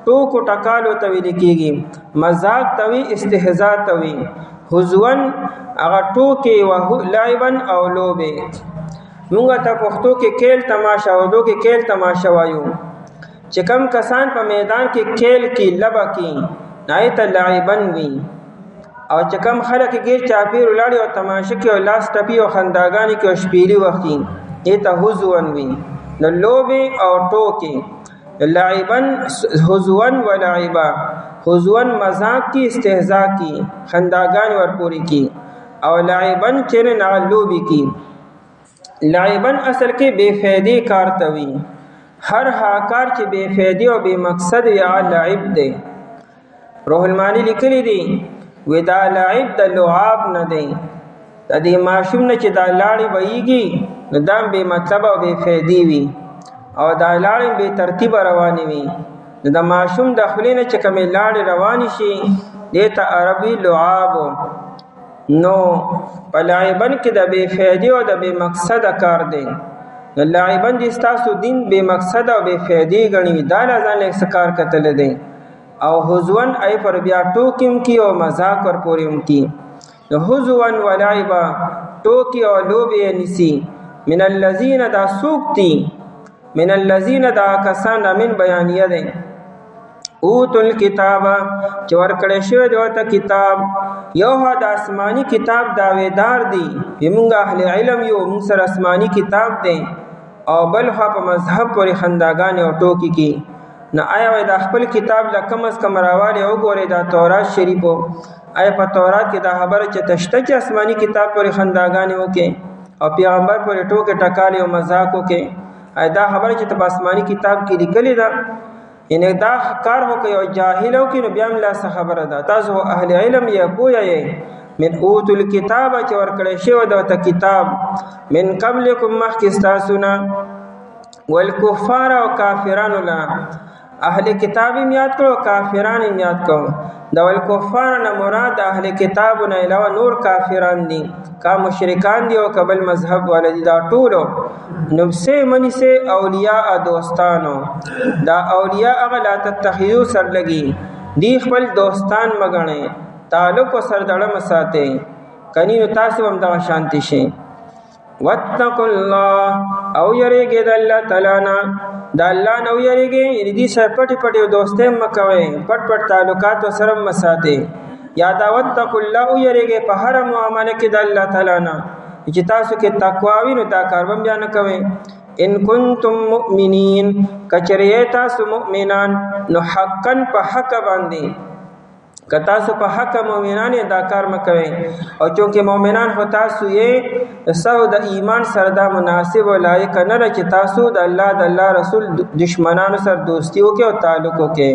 ټوکو ټکالو ته ویل کېږي مذاق توي استهزاء توي هزوا هغه ټوکې او لعبا او لوبه مونږ ته پښتو کې کېل تماشا او دو کې کېل تماشا وایو چې کم کسان په میدان کې کېل کې لبا کې نایت لعبن وی او چې کم خلک غیر چاپیر ولاړ او تماشا کې او لاس ټپی او خنداګانی کې او شپېلی وختین ایت هزوا وی نو لوبه او ټوکې لعبن هزوا ولعبا هزوا مذاق کی استهزاء کی خنداګان ورپوری کی او لعبن چنه نالوبی کی لعبن اصل کې بے فائدې کار توي هر ها کار چې بے فائدې او بے مقصد یا لعب دی روح المانی لیکلی دی ودا لعب د لعاب نه دی د دې ماشوم نه چې دا لاړې وایږي نو دام بے مطلب او بے فائدې وي او دا لاړې بے ترتیب روانې وي د ماشوم د خلینو چې کومې لاړې روانې شي دته عربي لعاب نو پلایبن کې د بے فائدې او د بے مقصد کار دی لعبن دي تاسو دین بے مقصد او بے فائدې غني دا لازم لیک سکار کتل دی او هزون ای پر بیا ټوکیم کی او مذاق ور پوریم کی نو هزون ولعبا ټوکی او لوبه نسی من الذين دا سوقتی من الذين دا کسان من بیانیه دی اوتل کتاب چې ورکړې شوی دی ته کتاب یو د آسمانی کتاب داویدار دی موږ اهل علم یو موږ سره آسمانی کتاب دی او بل په مذهب پورې خنداګان او ټوکی کی نه آیا د خپل کتاب لکم از کم راواله او ګوره د تورات شریفو آیا په تورات کې دا خبره چې تشته چې آسمانی کتاب پورې خنداګان وکي او پیغمبر پورې ټوکې ټکالې او مذاق وکي آیا دا خبره چې په آسمانی کتاب کې لیکلې ده ان دا کار هو کوي جاهل او کې نو بیا ملا خبره ده تاسو اهل علم یا پوهه من اوتل کتاب چې ورکړې شو د کتاب من قبلکم مخکستاسنا والکفار او کافرانو لا اهل کتاب یاد کړو کافرانو یاد کړو د والکفار نه مراد اهل کتاب نه علاوه نور کافران دي کا مشرکان دي او قبل مذهب ولدي دا ټولو نو سه منی سه اولیاء دوستانو دا اولیاء اغلا تتخذو سر لګي دی خپل دوستان مګنه تعلق سر دړه مساته کني نو تاسو هم دا شانتی شي واتقوا الله او یریږي د الله تعالی نه د الله نو یریږي دې سره پټي پټي دوسته مکوي پټ پټ تعلقات سره مساته یا دا واتقوا الله او یریږي په هر معاملې کې د الله تعالی نه چې تاسو کې تقوا وي نو دا کار هم بیان کوي ان کنتم مؤمنین کچریه تاسو مؤمنان نو حقا په حق باندې که تاسو په حق مؤمنان دا کار مکوئ او چونکه مؤمنان هو تاسو یې سو د ایمان سره دا مناسب او لایق نه ده چې تاسو د الله رسول دشمنانو سره دوستی وکړئ او تعلق وکړئ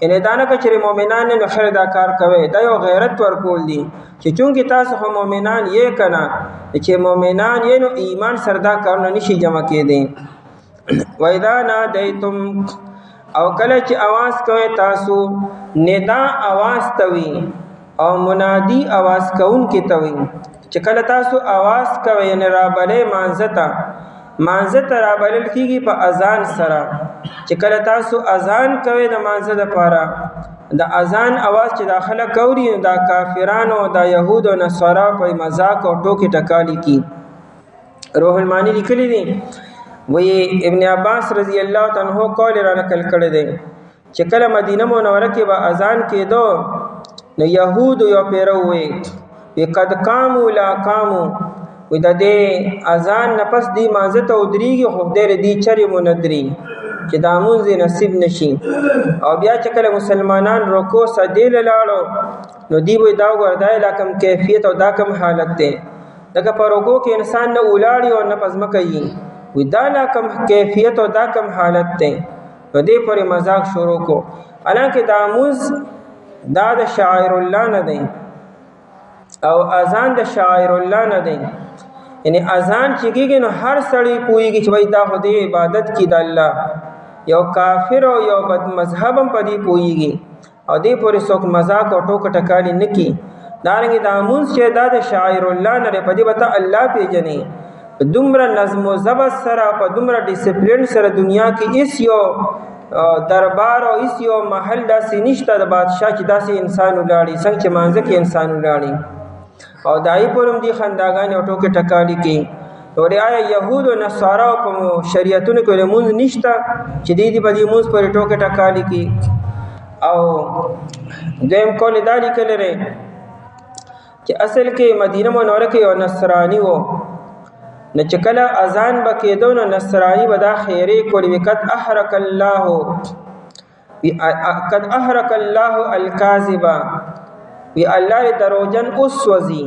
ان دا نه چې مؤمنان نه خیر دا کار کوي دا یو غیرت ورکول دي چې چونکه تاسو هم مؤمنان یې کنه چې مؤمنان یې نو ایمان سره دا کارونه نشي جمع کېدی و اذا نادیتم او کله چې आवाज کوي تاسو ندا आवाज توي او منادي आवाज کون کې توي چې کله تاسو आवाज کوي نه رابلې مانزته رابلل کیږي په اذان سره چې کله تاسو اذان کوي د مانزه لپاره د اذان आवाज چې داخله کوي دا کافرانو د يهود او نصارا په مذاق او ټوکی ټکالي کی روح المانی لیکلي دي وی ابن عباس رضی الله تعالی عنہ قول را نقل کړی دی چې کله مدینه منوره کې به اذان کېدو نو يهود یو پیرو وی قد قاموا لا قاموا وی د دې اذان نفس دی مازه ته ودریږي خو دې دی چری مندري چې د امونځ نصیب نشي او بیا چې کله مسلمانان رکوع سجدې لاړو نو دی وی دا وردای لا کم کیفیت او دا کم حالت ته دغه پر رکوع کې انسان نه ولاړی او نه پزما کوي وی دا لا کم کیفیت او دا کم حالت ته نو دې پر مذاق شروع کو حالانکه د امونځ دا د شاعر الله نه دی او اذان د شاعر الله نه دی یعنی اذان چې کېږي نو هر سړی پوهیږي چې وای دا خو د عبادت کې د الله یو کافر او یو بد مذهب هم پدې پوهیږي او دې پورې څوک مذاق او ټوک ټکالي نه کی دارنګه د امونځ چې دا د شاعر الله نه پدې وته الله پیژني دومره نظم و ضبط سره په دومره ډیسپلین سره دنیا کې ایس یو دربار او ایس یو محل داسې نشته د بادشاہ چې داسې انسان ولاړی څنګه چې مانځه کې انسان ولاړی او دای پرم دی خنداګان او ټوکې ټکالي کې ورې آیا يهود او نصارا په شریعتونو کې مونږ نشته چې دې په دې مونږ پر ټوکې ټکالي کې او دیم کول دالي کړي چې اصل کې مدینه منوره کې یو نصرانی وو نه چې کله اذان بکېدو نو نصرانی ودا خیره کولی وقت احرق الله الکاذبا وی الله دروجن اوس وزي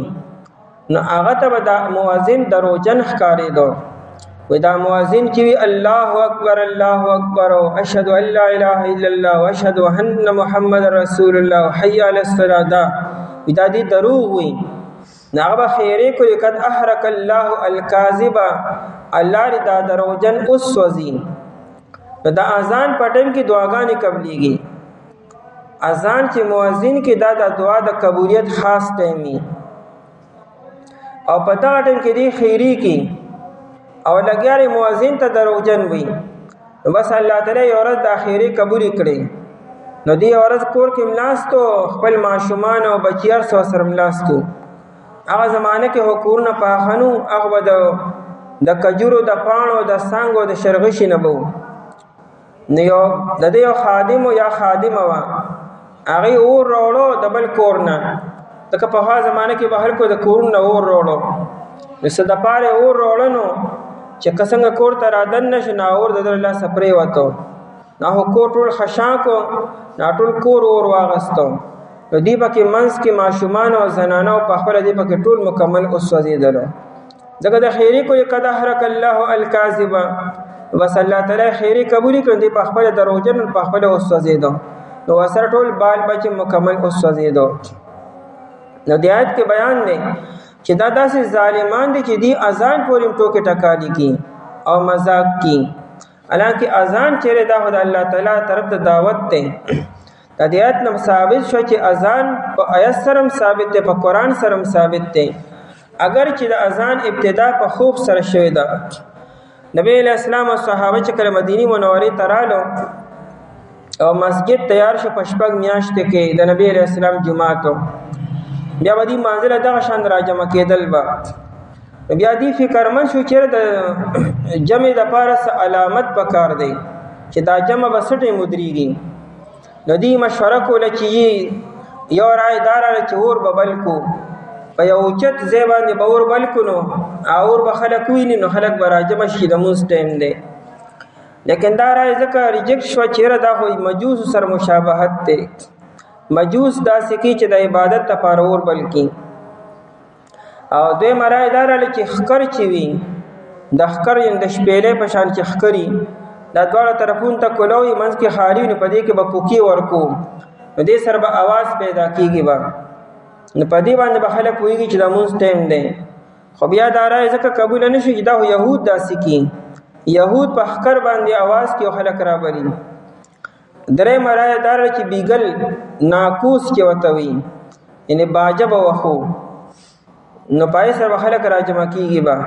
نو هغه ته دا مؤذن دروجن ښکارې دو وی دا مؤذن چې وی الله اکبر او اشهد ان لا اله الا الله واشهد ان محمد رسول الله حي على الصلاه وی دا دي دروغ وی ناغه خیره کوي قد احرق الله الکاذبا الله دا دروجن اوس وزي دا اذان پټم کې دعاګانې قبليږي اذان چې مؤذن کې دا د دعا د قبولیت خاص ټیمي او پتا ټیم کې دی خیری کې او لګیاري مؤذن ته دروجن وي بس الله تعالی یو ورځ د اخیری قبول کړي نو دی ورځ کور کې ملاستو خپل ماشومان او بچیار سره ملاستو هغه زمانه کې حکومت پاخنو هغه د کجورو د پانو د سانګو د شرغشي نه بو نو یو د دې خادم یا خادمه وا هغه اور وروړو د بل کور نه تک په هغه زمانه کې بهر کو د کور نه اور وروړو نو صد پاره اور وروړنو چې څنګه کور ته رادن نشه نه اور د الله سپری وته نه کور ټول خشا کو نه ټول کور اور واغستو نو دی پکې منس کې ماشومان او زنانه او په خپل دی پکې ټول مکمل اوس وزیدلو دغه د خیری کوی قد احرق الله الکاذبا بس الله تعالی خیری قبول کړي په خپل دروژن په خپل اوس وزیدو نو وسره ټول بال بچ مکمل اوس وزیدو نو د آیت کې بیان دی چې دا داسې ظالمان دي چې دی اذان پورې ټوکې ټکالي کی او مذاق کی حالانکه اذان چیرې دا خدای الله تعالی طرف ته دعوت ده د آیت نو ثابت شو چې اذان په آیت سره ثابت ده په قران سره ثابت ده اگر چې د اذان ابتدا په خوب سره شوی ده نبی علیہ السلام او صحابه چې کله مدینه منوره ته رالو او مسجد تیار شو پشپګ میاشت کې د نبی علیہ السلام جمعه بیا ودی منزله دغه شان را جمع کېدل با بیا دی فکر من شو چې د جمع د پارس علامت پکار دی چې دا جمع بسټه مدریږي ندی مشوره کوله چې یو رائے دار چې اور ببل کو په یو چت زیبان دی باور بل کو نو اور به خلک ویني نو خلک براجم شي د موس ټیم دی لیکن دا رائے ځکه ریجیکټ شو چې دا خو مجوس سره مشابهت دی مجوس داسې کی چې د عبادت لپاره اور بل کی. او دوی مرای دار چې خکر چی وي د خکر د شپېلې په شان چې خکری دا دواړه طرفون ته کولوي منځ کې خالی نه پدې کې به پوکی ورکو نو دې سره به आवाज پیدا کیږي با نو پدې باندې به خلک وایي چې دا مونږ ټیم دی. خو بیا دا راځي ځکه قبول نه شي چې دا يهود داسې کی يهود په خکر باندې आवाज کې خلک را بلی. درې مرای دار چې بیګل ناقوس کې وتوي یعنی باجب وخو نو پای سره خلک راجمع کیږي با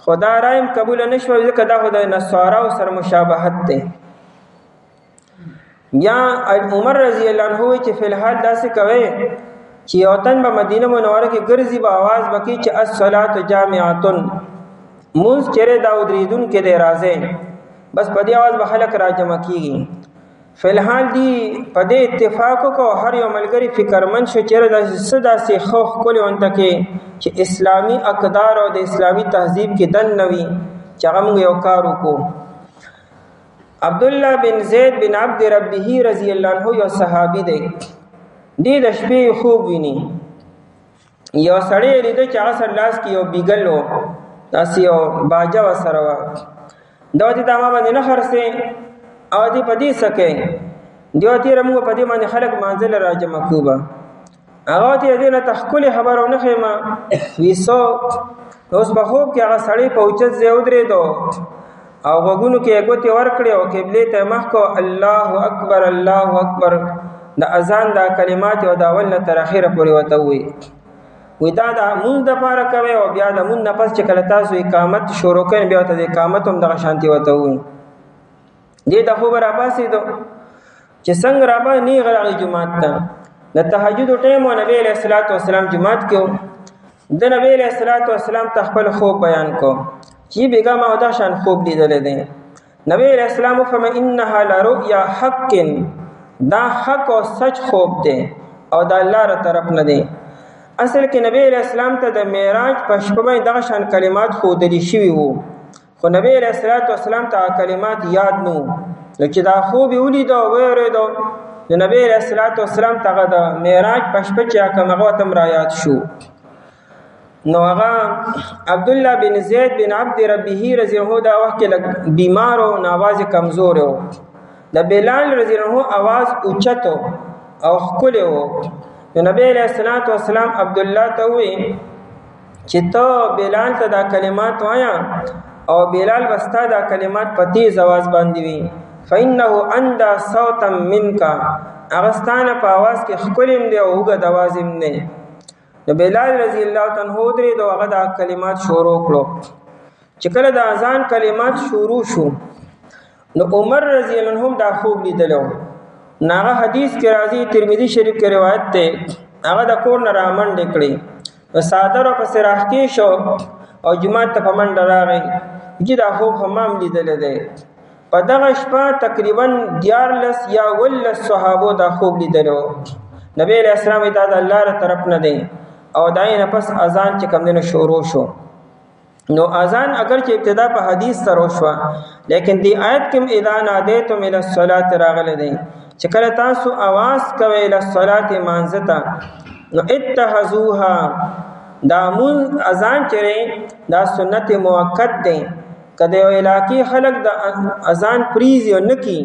خدا رایم قبول نشو ځکه دا خدای نصارا او سره مشابهت ده. یا عمر رضی الله عنه چې فی الحال داسې کوي چې یوتن په مدینه منوره کې ګرځي به आवाज وکي چې الصلاه جامعه مونږ چیرې دا ودریدون کې دی راځي بس په دې आवाज به خلک راجمع کیږي. فی الحال دی په دې اتفاق کو هر یو ملګری فکرمن شو چیرې د صدا سي خوف کولې وانت کې چې اسلامی اقدار او د اسلامی تهذیب کې دن نوي چې هغه یو کار وکړو. عبد الله بن زید بن عبد ربه رضی الله عنه یو صحابي دی. دې د شپې خوب ویني یو سړی لید چې هغه سر لاس کې یو بیګلو داسې یو باجا وسره و دا دې دما باندې نه خرسه او دې پدې سکه دیو تیر موږ پدې باندې خلک منزل راجمع کوبا هغه دې نه تخکل خبرونه خېما ویسو اوس په خوب کې هغه سړی په اوچت ځای ودرې دو او وګونو کې اګوتې ورکړې او قبله ته مخ کو الله اکبر الله اکبر د اذان دا کلمات او دا ول تر اخره پورې وته وي دا مونږ د پاره کوي او بیا د مونږ نه پس چې کله تاسو اقامت شروع کړئ بیا ته د اقامت هم د شانتي وته وي. دې د خبر اباسي دو چې څنګه را باندې نه غراغي جمعات ته د تهجد ټیم او نبی علیہ الصلوۃ والسلام جمعات کې د نبی علیہ الصلوۃ والسلام تخپل خوب بیان کو چې بیګا ما ودا شان خوب لیدل دي. نبی علیہ السلام فم انها لرؤيا حق دا حق او سچ خوب دی او د الله تر طرف نه دی. اصل کې نبی علیہ السلام ته د معراج په شپه باندې دغه شان کلمات خو دلی شوی وو خو نبی علیہ الصلوۃ والسلام ته کلمات یاد نو لکه دا خوب ولید او وریدو نبی علیہ الصلوۃ والسلام ته د معراج په شپه چې کومه تم را یاد شو. نو هغه عبد الله بن زید بن عبد ربه رضی الله دا وخت بیمار او ناواز کمزور و د بلال رضی الله आवाज اوچتو او خکله و نبی علیہ الصلوۃ والسلام عبد الله ته وی چې ته بلال ته دا کلمات وایا او بلال وستا دا کلمات په تیز आवाज باندې وی فإنه اندا صوتا منک اغستانه په आवाज کې خکلم دی او وګد आवाज هم نه. نو بلال رضی الله عنه درې دوغه دا کلمات شروع کړو چې کله د اذان کلمات شروع شو نو عمر رضی الله عنه دا خوب لیدلو. ناغه حدیث کې راځي ترمذی شریف کې روایت ده هغه د کور نه رامن نکړي نو صادر په سراح کې شو او جمعه ته په منډه راغی چې دا خوب همام لیدل ده. په دغه شپه تقریبا 14 یا 15 صحابه دا خوب لیدلو. نبی علیہ السلام دا د الله تر طرف نه دی او داینه پس اذان چې کوم دنه شروع شو. نو اذان اگر چې ابتدا په حدیث سره شو لیکن دی آیت کې اذا نادیتم الى الصلاه راغله دی چې کله تاسو आवाज کوي الى الصلاه مانځتا نو اتخذوها دا مون اذان چره دا سنت موقت دی کله یو علاقې خلق د اذان پریز یو نکی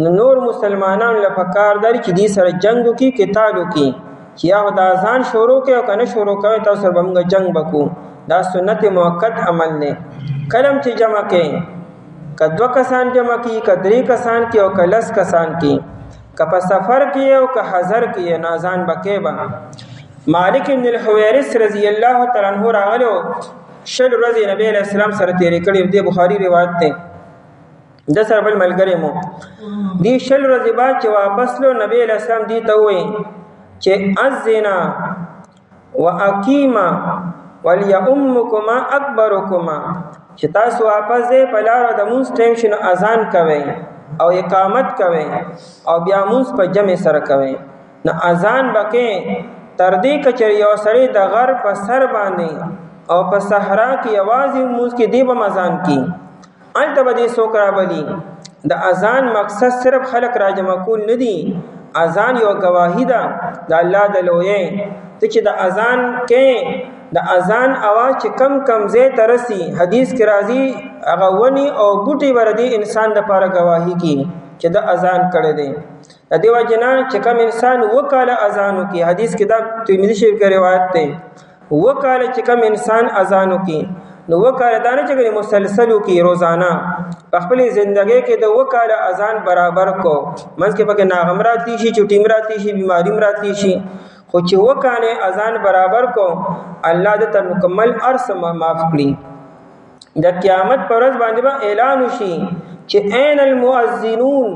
نور مسلمانانو لپاره دار چې دې سره جنگ کی قتالو کی چې یا د اذان شروع کې او کنه شروع کوي تاسو سره موږ جنگ وکړو دا سنت موقت عمل نه. کلم چې جمع کې کدو کسان جمع کی کدری کسان کی او کلس کسان کی کپ سفر کی او که حضر کی نازان بکې با. مالک ابن الحویرث رضی الله تعالی عنہ راغلو شل ورځې نبی علیہ السلام سره تیرې کړې د بخاری روایت ده د سره بل ملګری مو دی شل ورځې بعد چې واپس لو نبی علیہ السلام دی ته وې چې اذنا واقیما وليؤمكما اکبرکما چې تاسو واپس دې په لار د مونږ ټیم شنو اذان کوي او اقامت کوي او بیا مونږ په جمع سره کوي. نو اذان بکې تر دې کچری یو سړی د غر په سر باندې او په صحرا کې आवाज مونږ کې دی په اذان کې الته به دې سوکرا بلی. د اذان مقصد صرف خلق راجمع کول نه دي اذان یو گواهی ده د الله د لوی ته چې د اذان کې د اذان اواز چې کم کم زی ترسي حدیث کې راځي هغه ونی او بوټي وردی انسان د لپاره گواهی کی چې د اذان کړي دي د دیو جنا چې کم انسان وکاله اذانو کی حدیث کې دا ترمذی شریف کې روایت ده وکاله چې کم انسان اذانو کی نو وکاله دانه چې مسلسلو کی روزانه خپل ژوندۍ کې د وکاله اذان برابر کو منځ کې پکې ناغمراتی شي چټی مراتی شي بیماری مراتی شي خو چې وکاله اذان برابر کو الله دې ته مکمل ارس معاف کړي د قیامت پر ورځ باندې با اعلان وشي چې عین المؤذنون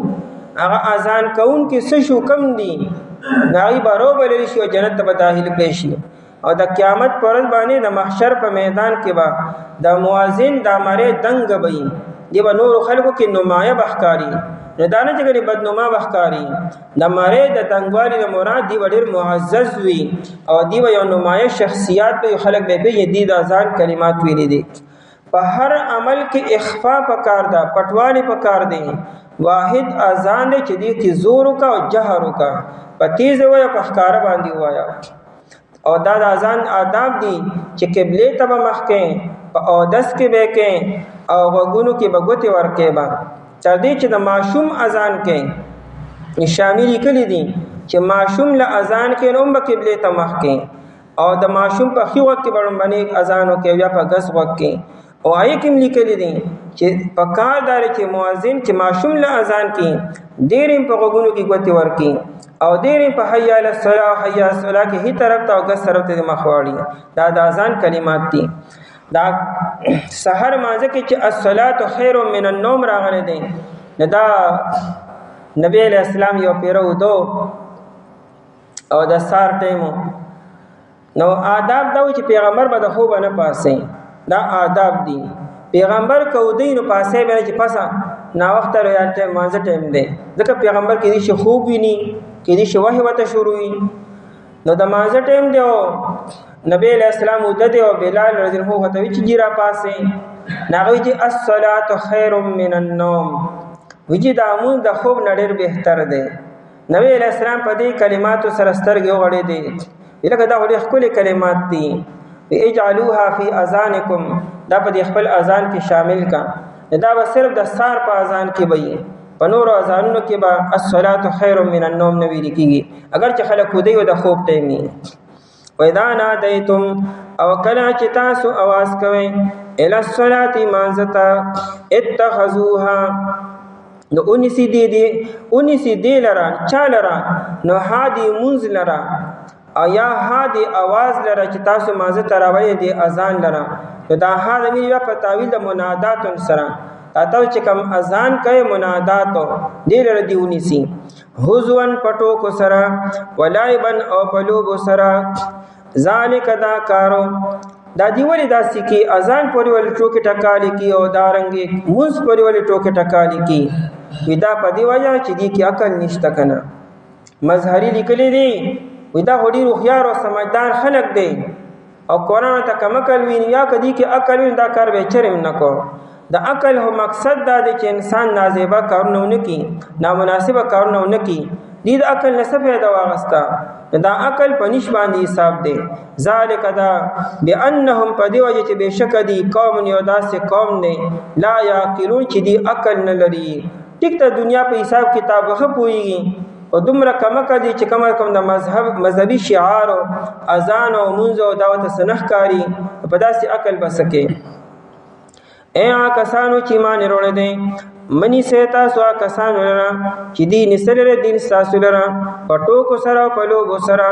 هغه اذان کون کې څه شو کم دي ناغي برابر شي او جنت ته داخل کړي شي او د قیامت پر ورځ باندې د محشر په میدان کې با د مؤذن د مره دنګ وي دی به نور خلکو کې نمایه بخکاری ندانه چې بدنما بخکاری د مره د دنګوالي د مراد دی ډیر معزز وي او دی یو نمایه شخصیت به خلک به دې د اذان کلمات ویلي دي په هر عمل کې اخفاء پکار ده پټوالی پکار دي واحد اذان دی چې دی کی زور کا او جهر کا پتیز وای په ښکار باندې وایا او دا د اذان آداب دي چې قبله ته مخ کې او دس کې به کې او غوګونو کې بغوتی ورکې با تر دې چې د ماشوم اذان کې شامل کړي دي چې ماشوم له اذان کې نوم به قبله ته مخ کې او د ماشوم په خي وخت کې باندې اذان وکي یا په غس وخت کې او آی کوم لیکلي دي چې په کار دار چې مؤذن چې ماشوم له اذان کې ډېرم په غوګونو کې غوتی ورکې او ډېرم په حي علی الصلاه حي علی الصلاه کې هي طرف ته او غس طرف ته مخواړي دا د اذان کلمات دي دا سحر مازه کې چې الصلاه خیر من النوم راغلي دي دا نبی علیہ السلام یو پیرو دو او د سار ټیمو نو آداب دا چې پیغمبر به د خوب نه پاسې دا آداب دي پیغمبر کو دین پاسې به چې پاسا نا وخت لري ټیم مازه ټیم دی ځکه پیغمبر کې دي چې خوب ویني کې دي چې وحی وته شروع وي نو د مازه ټیم دی او نبی علیہ السلام ودته او بلال رضی الله عنه ته چې جیرا پاسې ناغوي چې الصلاه خیر من النوم وجي د امون د خوب نړیر بهتر دی نبی علیہ السلام په دې کلماتو سره سترګې وغړې دي لکه دا وړي خپل کلمات دي اجعلوها فی اذانکم دا په خپل اذان کې شامل کا دا به صرف د سار په اذان کې وي په نور اذانونو کې به الصلاه خیر من النوم نوی لیکيږي اگر چې خلک ودی و د خوب ټیم ني و اذا نادیتم او کله چې تاسو आवाज کوئ ال الصلاه مانزتا اتخذوها نو اونیسی دی لرا چا لرا نو هادی منز لرا یا هادی آواز لرا چې تاسو مازه تراوی دی اذان لرا نو دا هادی مې په تعویل د منادات سره تاسو چې کوم اذان کوي منادات دی لرا دی اونیسی حزوان پټو کو سره ولایبن او پلوب سره ذالک دا کارو دا دیولی دا سکی اذان پوری ولی ټوکی ټکالی کی او دارنګي منز پوری ولی ټوکی ټکالی کی ودا پدی وجه چې دی کی عقل نشته کنه مظهری لیکلی دی ودا هډی روخيار او سمجھدار خلق دی او قران ته کم عقل وین یا کدی کی عقل وین دا کار به چرم نکو دا عقل هو مقصد دا دی چې انسان نازیبا کارونه ونکي نامناسبه کارونه ونکي دې عقل نه څه فائدہ واغستا دا عقل پنځ باندې حساب دی ذالک دا بانهم پدی وجه چې بشک دی قوم یو داسې قوم نه لا یاقلون چې دی عقل نه لري ټیک ته دنیا په حساب کتاب غو پويږي او دومره کم کدي چې کم د مذهبي شعار او اذان او منځ او دعوت سنخکاری په داسې عقل بسکه اے کسانو چې مان وروړي دي منی سیتا سو کسانو لرا چې دی نسره دین تاسو لرا پټو کو سره پلو گو سره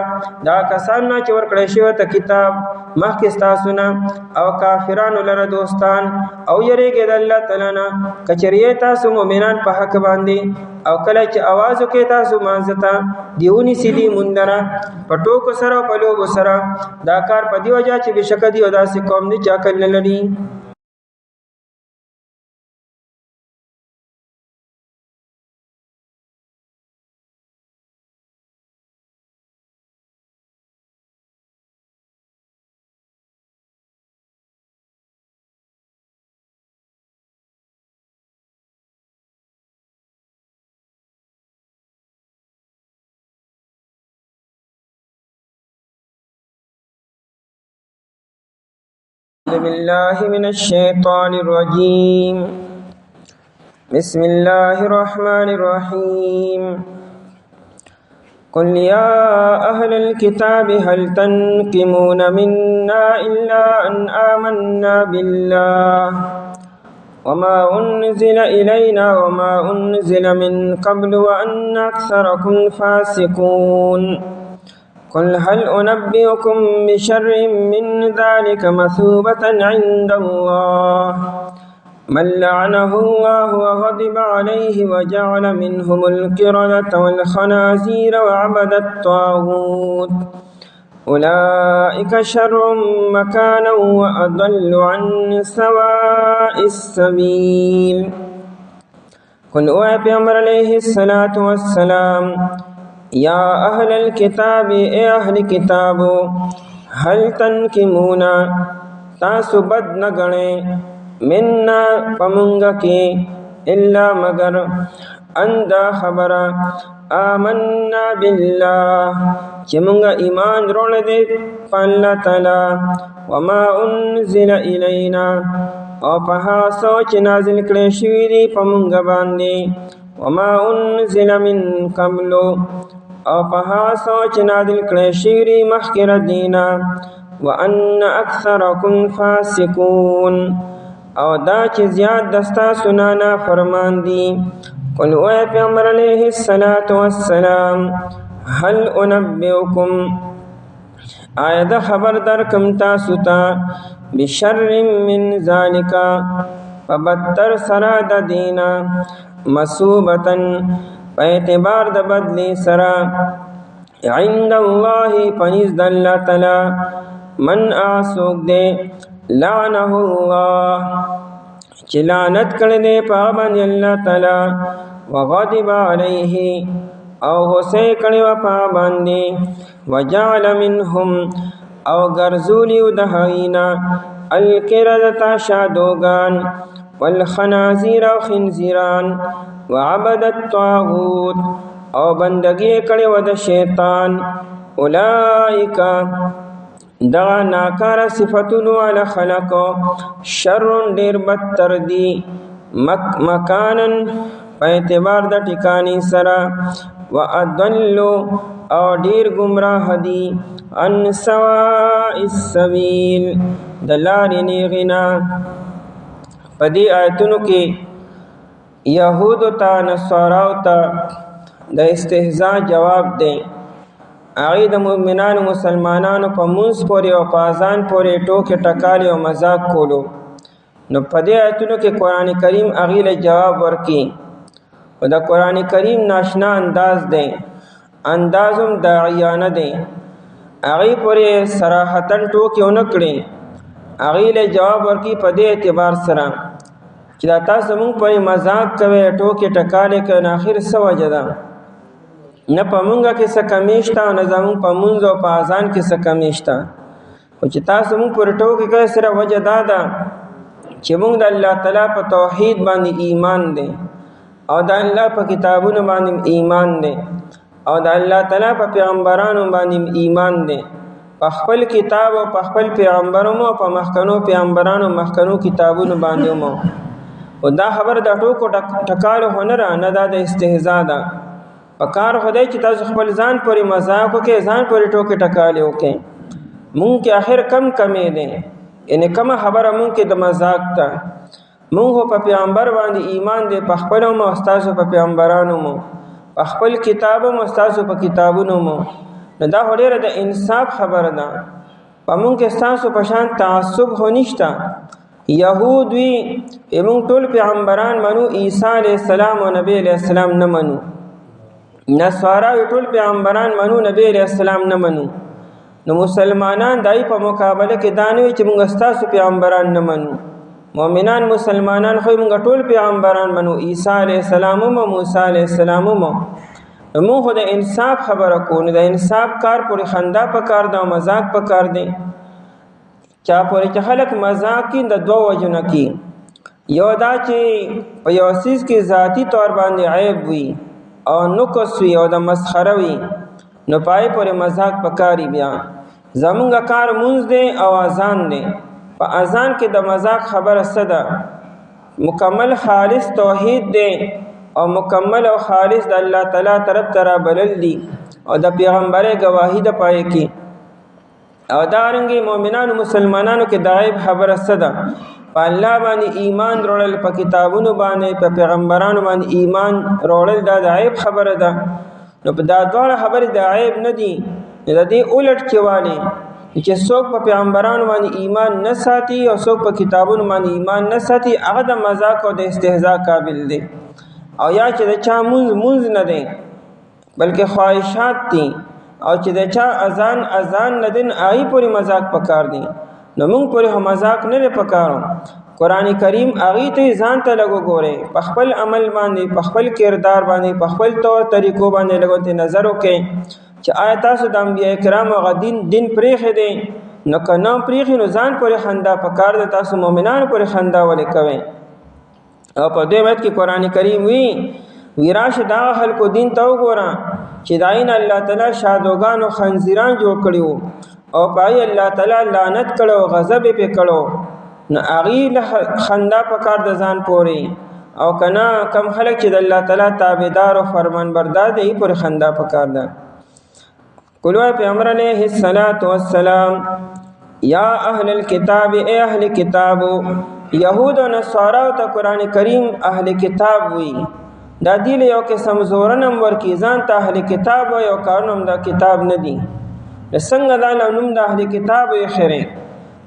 دا کسان چې ور کړی شو ته کتاب مخکې تاسو نه او کافرانو لرا دوستان او یریږي د الله تعالی نه کچریه تاسو مؤمنان په حق باندې او کله چې आवाज وکي تاسو مانځتا دیونی سیدی مندرا پټو کو سره پلو گو سره دا کار په دی وجه چې بشک دی او داسې قوم نه چا کړل لري أعوذ بالله من الشيطان الرجيم. بسم الله الرحمن الرحيم. قل يا أهل الكتاب هل تنقمون منا إلا أن آمنا بالله وما أنزل إلينا وما أنزل من قبل وأن أكثركم فاسقون. قل هل أنبئكم بشر من ذلك مثوبة عند الله من لعنه الله وغضب عليه وجعل منهم القردة والخنازير وعبد الطاغوت أولئك شر مكانا وأضل عن سواء السبيل. قل أوحي پیغمبر علیہ الصلاة والسلام یا اہل الكتاب اے اہل کتابو هل تنقمون تاسو بد نگنے مننا پمنگا کی الا مگر اندا خبر آمنا بالله چمنگا ایمان روڑ دے پاللہ تعالی وما انزل الینا او پہا سوچ نازل کرے شوی دی پمنگا باندے وما انزل من قبلو او پہا سوچ نازل کرے شوی دی مخکر دینا وان اکثرکم فاسقون او دا چی زیاد دستا سنانا فرمان دی. قل اوے پیغمبر علیہ الصلاة والسلام هل انبئکم آیا دا خبر در کم تاسو تا بشر من ذالکا فبتر سرا دا دینا مصوبتا پا اعتبار دا بدلی سرا عند اللہ پنیز دا اللہ تعالی من آسوک دے لعنه اللہ چلانت کردے پابند اللہ تعالی وغضب علیہ او غصے کڑی و پابندی وجعل منهم او گرزولیو دہینا القردتا شادوگان والخنازیر و خنزیران وعبد الطاغوت او بندگی کڑی و دا شیطان اولائکا دا ناکار صفتونو علی خلقو شرن دیر بدتر دی مکانن پا اعتبار دا ٹکانی سرا و ادلو او دیر گمراہ دی ان سواء السبیل دلاری نیغنا. پدی آیتونو کی یہودو تا نصاراو تا دا استہزاء جواب دیں. آغی دا مومنان و مسلمانانو پا منز پوری و پازان پوری ٹوکی ٹکالی و مزاق کولو. نو پدی آیتونو کی قرآن کریم آغیل جواب ورکی و دا قرآن کریم ناشنا انداز دیں، اندازم داعیانہ دیں. آغی پوری صراحتاً ٹوکی اونکڑیں، آغیل جواب ورکی پدی اعتبار سرا چلا تا سمون پوری مزاق کوئے ٹوکی ٹکالی کن آخر سوا جدا نہ پا منگا کی سکمیشتا و نظامون پا منزو پا آزان کی سکمیشتا وچی تاسو مونگ پر ٹوکی کئی سر وجہ دادا چی مونگ دا اللہ تعالیٰ پا توحید باندی ایمان دے او دا اللہ پا کتابون باندی ایمان دے او دا اللہ تعالیٰ پا پیغمبران باندی ایمان دے پا خپل کتاب و پا خپل پیغمبروں مو پا مخکنو پیغمبران و مخکنو کتابون باندی مو و دا خبر دا ٹوکو ٹکالو ہونرا ندا دا استحضا دا پکار خدای چې تاسو خپل ځان پورې مذاق وکړئ، ځان پورې ټوکې ټکالې وکړئ. مونږ کې آخر کم کمی دی، یعنی کمه خبره مونږ کې د مذاق ته. مونږ په پیغمبر باندې ایمان دی، په خپلو مو ستاسو په پیغمبرانو مو، په خپل کتابو مو ستاسو په کتابونو مو. نو دا خو ډېره د انصاف خبره ده. په مونږ کې ستاسو په شان تعصب خو نشته. یهود وي مونږ ټول پیغمبران منو، عیسی علیه السلام او نبی علیه السلام نه منو. نصارا ټول پیغمبران منو، نبی علیہ السلام نه منو. نو مسلمانان دای په مقابله کې دانوي چې موږ ستاسو پیغمبران نه منو. مؤمنان مسلمانان خو موږ ټول پیغمبران منو، عیسی علیہ السلام او موسی علیہ السلام مو. موږ خو د انصاف خبره کوو، د انصاف کار پورې خندا په کار ده او مذاق په کار دی. چا پورې چې خلک مذاق کوي د دوه وجو نه کوي. یو دا چې په یو څیز کې ذاتی طور باندې عیب وي او نقص وي او د مسخره وي، نو پای پورې مذاق پکاري. بیا زمونږ کار مونږ دی او اذان دی، په په اذان کې د مذاق خبره څه ده؟ مکمل خالص توحید دی او مکمل او خالص د الله تعالی طرف ته رابلل دي او د پیغمبر گواهی د پای کې. او دارنګه مؤمنانو مسلمانانو کې د عیب خبره څه ده؟ په الله باندې ایمان وروړل، په کتابونو باندې، په پیغمبرانو باندې ایمان وروړل، دا د عیب خبره ده. نو په دا ډول خبره د عیب نه دي، د دې الټ چواله چې څوک په پیغمبرانو باندې ایمان نه ساتي او څوک په کتابونو باندې ایمان نه ساتي، هغه د مذاق او د استهزاء قابل دي. او یا چې د چا مونږ نه دي بلکې خواهشات دي، او چې د چا اذان نه دین آی پوری مذاق پکار دي، نو موږ پوری هم مذاق نه پکارو. قران کریم اغه ته ځان ته لګو ګوره، په خپل عمل باندې، په خپل کردار باندې، په خپل طور طریقو باندې لګوته نظر وکړي چې آیا تاسو د انبیاء کرام او دین پریخه دي. نو کنه پریخه نو ځان پوری خندا پکار دي، تاسو مؤمنانو پوری خندا ولې کوي. او په دې وخت کې قران کریم ویراش دا خلکو دین ته وګوره چې داین الله تعالی شادوغان او خنزیران جوړ کړیو او پای الله تعالی لعنت کړو، غضب په کړو. نو اغي له خندا پکار د ځان پوري، او کنا کم خلک چې د الله تعالی تابعدار او فرمان بردار دي پر خندا پکار ده. قولوا پیغمبر علیہ الصلوۃ والسلام یا اهل الكتاب، اے اهل کتاب. یهود او نصارا ته قران کریم اهل کتاب وی، دا دی له یو قسم زورنم ورکی ځان ته اهل کتاب او یو کارنم دا کتاب نه دی. څنګه دا نوم د اهل کتاب یې خیره،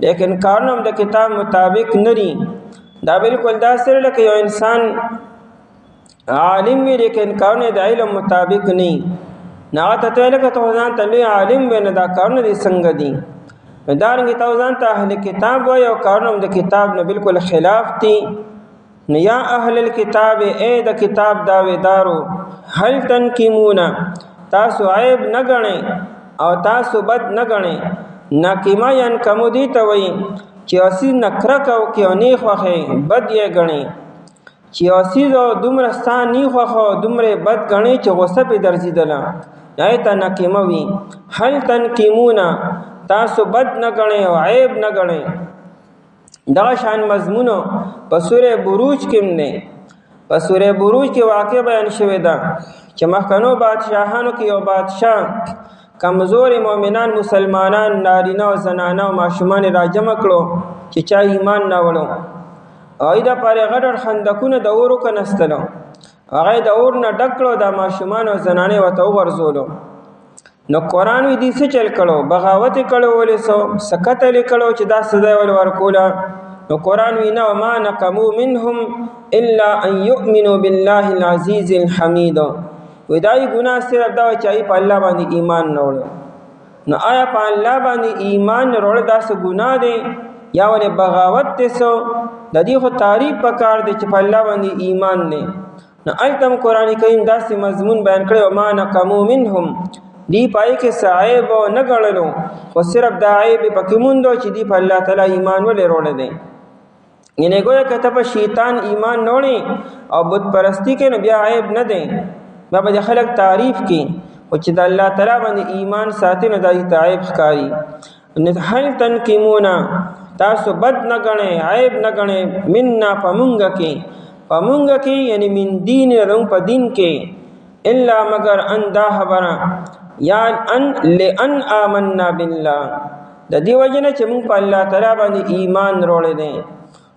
لیکن کارنم د کتاب مطابق نری. دا بالکل دا سره لکه یو انسان عالم وی لیکن کارنه د علم مطابق نه نه ته لکه ته ځان ته عالم وینه، دا کارنه دي څنګه دي. دارنګه ته ځان ته اهل کتاب وای او کارنم د کتاب نه بالکل خلاف دي. نو یا اهل الكتاب، اے د کتاب داویدارو، هل تنکمون، تاسو عیب نه غنئ او تاسو بد نه غنئ. ناکما یان کمو دی ته وای چې اسی نکره کو کې نه خوخه بد یې غنئ، چې اسی زو دومره ستان نه خوخه دومره بد غنئ چې غصه په درځیدله. ایت ناکما وی هل تنکمون، تاسو بد نه غنئ او عیب نه غنئ. دا شان مضمونو په سوره بروج کې نه، په سوره بروج کې واقع بیان شوی دا چې مخکنو بادشاہانو کې یو بادشاہ کمزوري مؤمنان مسلمانان نارینه او زنانه او ماشومان راجمع کړو چې چا ایمان نه وړو. ایدا پاره غډړ خندقونه د اورو کنستلو، هغه د اور نه ډکړو، د ماشومان او زنانه وته ورزولو. نو قران وی دې څه چل کړو، بغاوت کړو، ولې سکت لیکلو چې دا سزا ول ورکولا. نو قران وی نه ما نقمو منهم الا ان يؤمنوا بالله العزيز الحميد. ودای ګناه صرف دا چې په الله باندې ایمان نه وړو. نو آیا په الله باندې ایمان نه وړو دا څه ګناه دی یا ولې بغاوت ته سو؟ د دې خو تعریف پکار دی چې په الله باندې ایمان نه. نو التم قران کریم داسې مضمون بیان کړو ما نقمو منهم، دی پای کې صاحب نه غړلو، خو صرف دا عیب پکې موندو چې دی په الله تعالی ایمان ولې وروړل دي. ینه ګویا کته په شیطان ایمان نوړي او بت پرستی کې نو بیا عیب نه دی، دا به خلک تعریف کې او چې د الله تعالی باندې ایمان ساتي نو دای تعیب ښکاری. هل تنکمونا، تاسو بد نه غنئ عیب نه غنئ مننا پمونګه کې یعنی من دین رنگ په دین کې، الا مگر ان دا خبره یا ان لئن آمنا بالله، د دې وجنه چې موږ په الله تعالی باندې ایمان وروړل دي.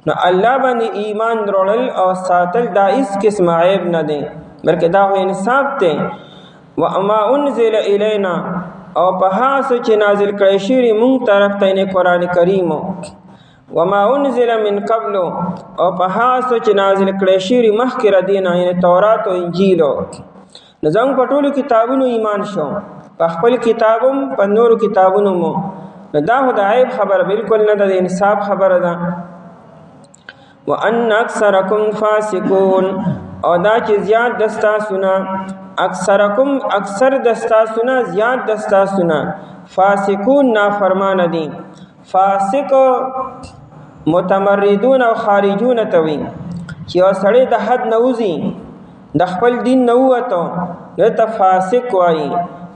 نو الله باندې ایمان وروړل او ساتل دا هیڅ قسم عیب نه دی، بلکې دا هو انصاف دی. و اما انزل الینا، او په هغه چې نازل کړی شوی موږ طرف ته نه قران کریم، و ما انزل من قبل، او په هغه چې نازل کړی شوی مخکې دینه یعنی تورات او انجیل. نظام په ټولو کتابونو ایمان شو، په خپل کتابم په نورو کتابونو مو. دا هو د عیب خبره بالکل نه ده، د انصاف خبره ده. وان اکثرکم فاسقون، او دا چې زیات دستا سنا، اکثرکم اکثر دستا سنا، زیات دستا سنا، فاسقون نافرمان دي. فاسق متمردون او خارجون توي چې سړی د حد نوزي، د خپل دین نه وته نو ته فاسق وایي.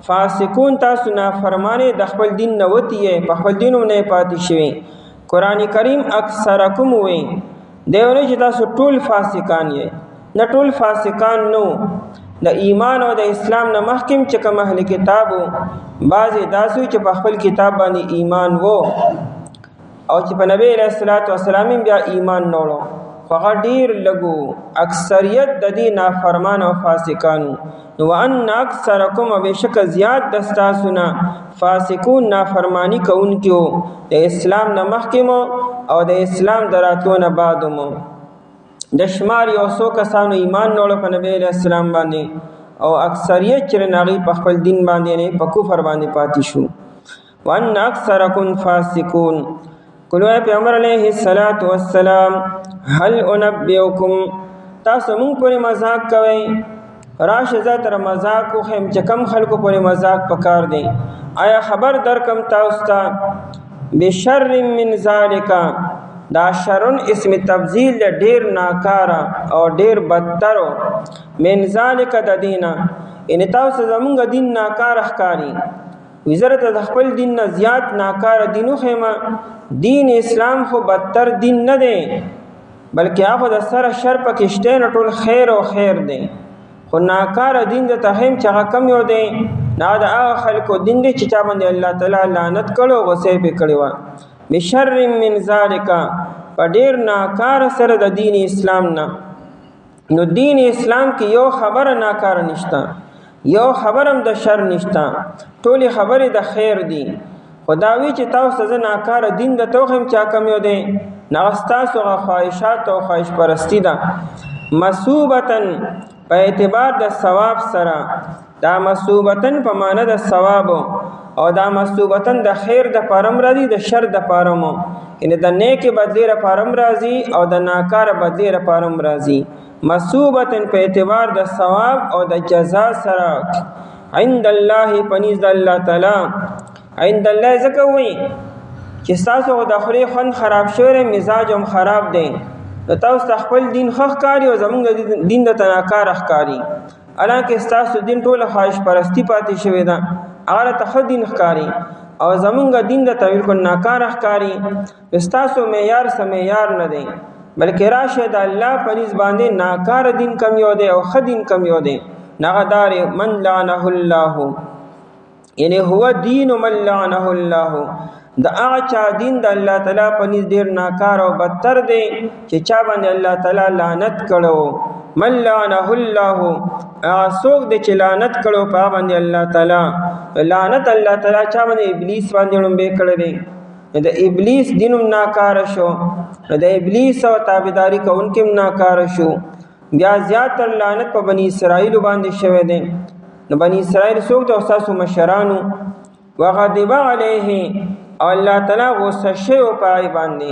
فاسقون تاسو نافرمانه د خپل دین نه وتی، په خپل دینوم نه پاتې شوي. قرآن کریم اکثرکم وی دیونه چې تاسو ټول فاسقان یې، نه ټول فاسقان نو. د ایمان او د اسلام نه مخکم چې کوم اهل کتابو بعضې داسې چې په خپل کتاب باندې ایمان وو او چې په نبی علیه الصلاۃ والسلام بیا ایمان نه وړو، خو هغه ډېر لږو، اکثریت د دې نافرمان او فاسقانو. نو وان اکثرکم بېشکه زیات د ستاسو نه فاسقون نافرمانی کوونکي وو، د اسلام نه مخکې او د اسلام د راتلو نه بعد مو. د شمار یو څو کسانو ایمان نه وړو په نبی علیه السلام باندې او اکثریت چې هغوی په خپل دین باندې نه په کفر باندې پاتې شو. وان اکثرکم فاسقون. قلو اے پیغمبر علیہ الصلاۃ والسلام هل انبئکم، تاسو مونږ پورې مذاق کوئ، راشه زه تر مذاق وښیم چې کم خلکو پورې مذاق پکار دی. آیا خبر درکم تاسو ته بشر من ذالک، دا شرن اسم تفضیل ډیر ناکارا او ډیر بدترو، من ذالک د دینا، ان تاسو زمونږ دین ناکار ښکاري، وزرت د خپل دین نه زیات ناکار دینو خیمه. دین اسلام خو بدتر دین نه دی، بلکې هغه د سره شر پکې شته نه، ټول خیر او خیر دی. خو ناکار دین د تهم چې هغه کم یو دی، نه د هغه خلکو دین دی چې چا باندې الله تعالی لعنت کړو، غصې پې کړې وه. بشر من ذالک، په ډېر ناکار سره د دین اسلام نه. نو دین اسلام کې یو خبره ناکاره نشته، یو خبر هم د شر نشته، ټولې خبرې د خیر دي. خداوی چې تاسو زه ناکاره دین د توخم چا کم یو دی، نغه ستاسو هغه خواهشات او خواهش پرستی ده. مصوبتن په اعتبار د ثواب سره، دا مصوبتن په معنی د ثواب او دا مصوبتن د خیر د پارم راځي، د شر د پارم، یعنی د نیک بدلی را پارم راځي او د ناکاره بدلی را پارم راځي. مصوبتن په اعتبار د ثواب او د جزا سره، عند الله پنیز د الله تعالی. عند الله ځکه وایي چې ستاسو د خولې خوند خراب شوی، مزاج هم خراب دی، نو تاسو خپل دین ښه ښکاري او زمونږ دین د ناکاره ښکاري. حالانکه ستاسو دین ټوله خواهش پرستی پاتې شوې ده، هغه ته ښه دین ښکاري او زمونږ دین د بالکل ناکاره ښکاري. ستاسو معیار څه معیار نه دی، بلکې راشه د الله په نسبت باندې ناکاره دین کم یو دی او ښه دین کم یو دی. هغه دار من لعنه الله، یعنی هو دین من لعنه الله، د هغه چا دین د الله تعالی په نسبت ډېر ناکار او بدتر دی چې چا باندې الله تعالی لعنت کړو. من لعنه الله، هغه څوک دی چې لعنت کړو په باندې الله تعالی. لعنت الله تعالی چا باندې؟ ابلیس باندې لومبې کړی دی. د ابلیس دینم ناکاره شو، د ابلیس او تابعداري کوونکي هم ناکاره شو. بیا زیاتر لعنت په بنی اسرائیل باندې شوی دی. نو بنی اسرائیل څوک د تاسو مشرانو؟ وغضب علیه، او الله تعالی غصه شوی په هغې باندې.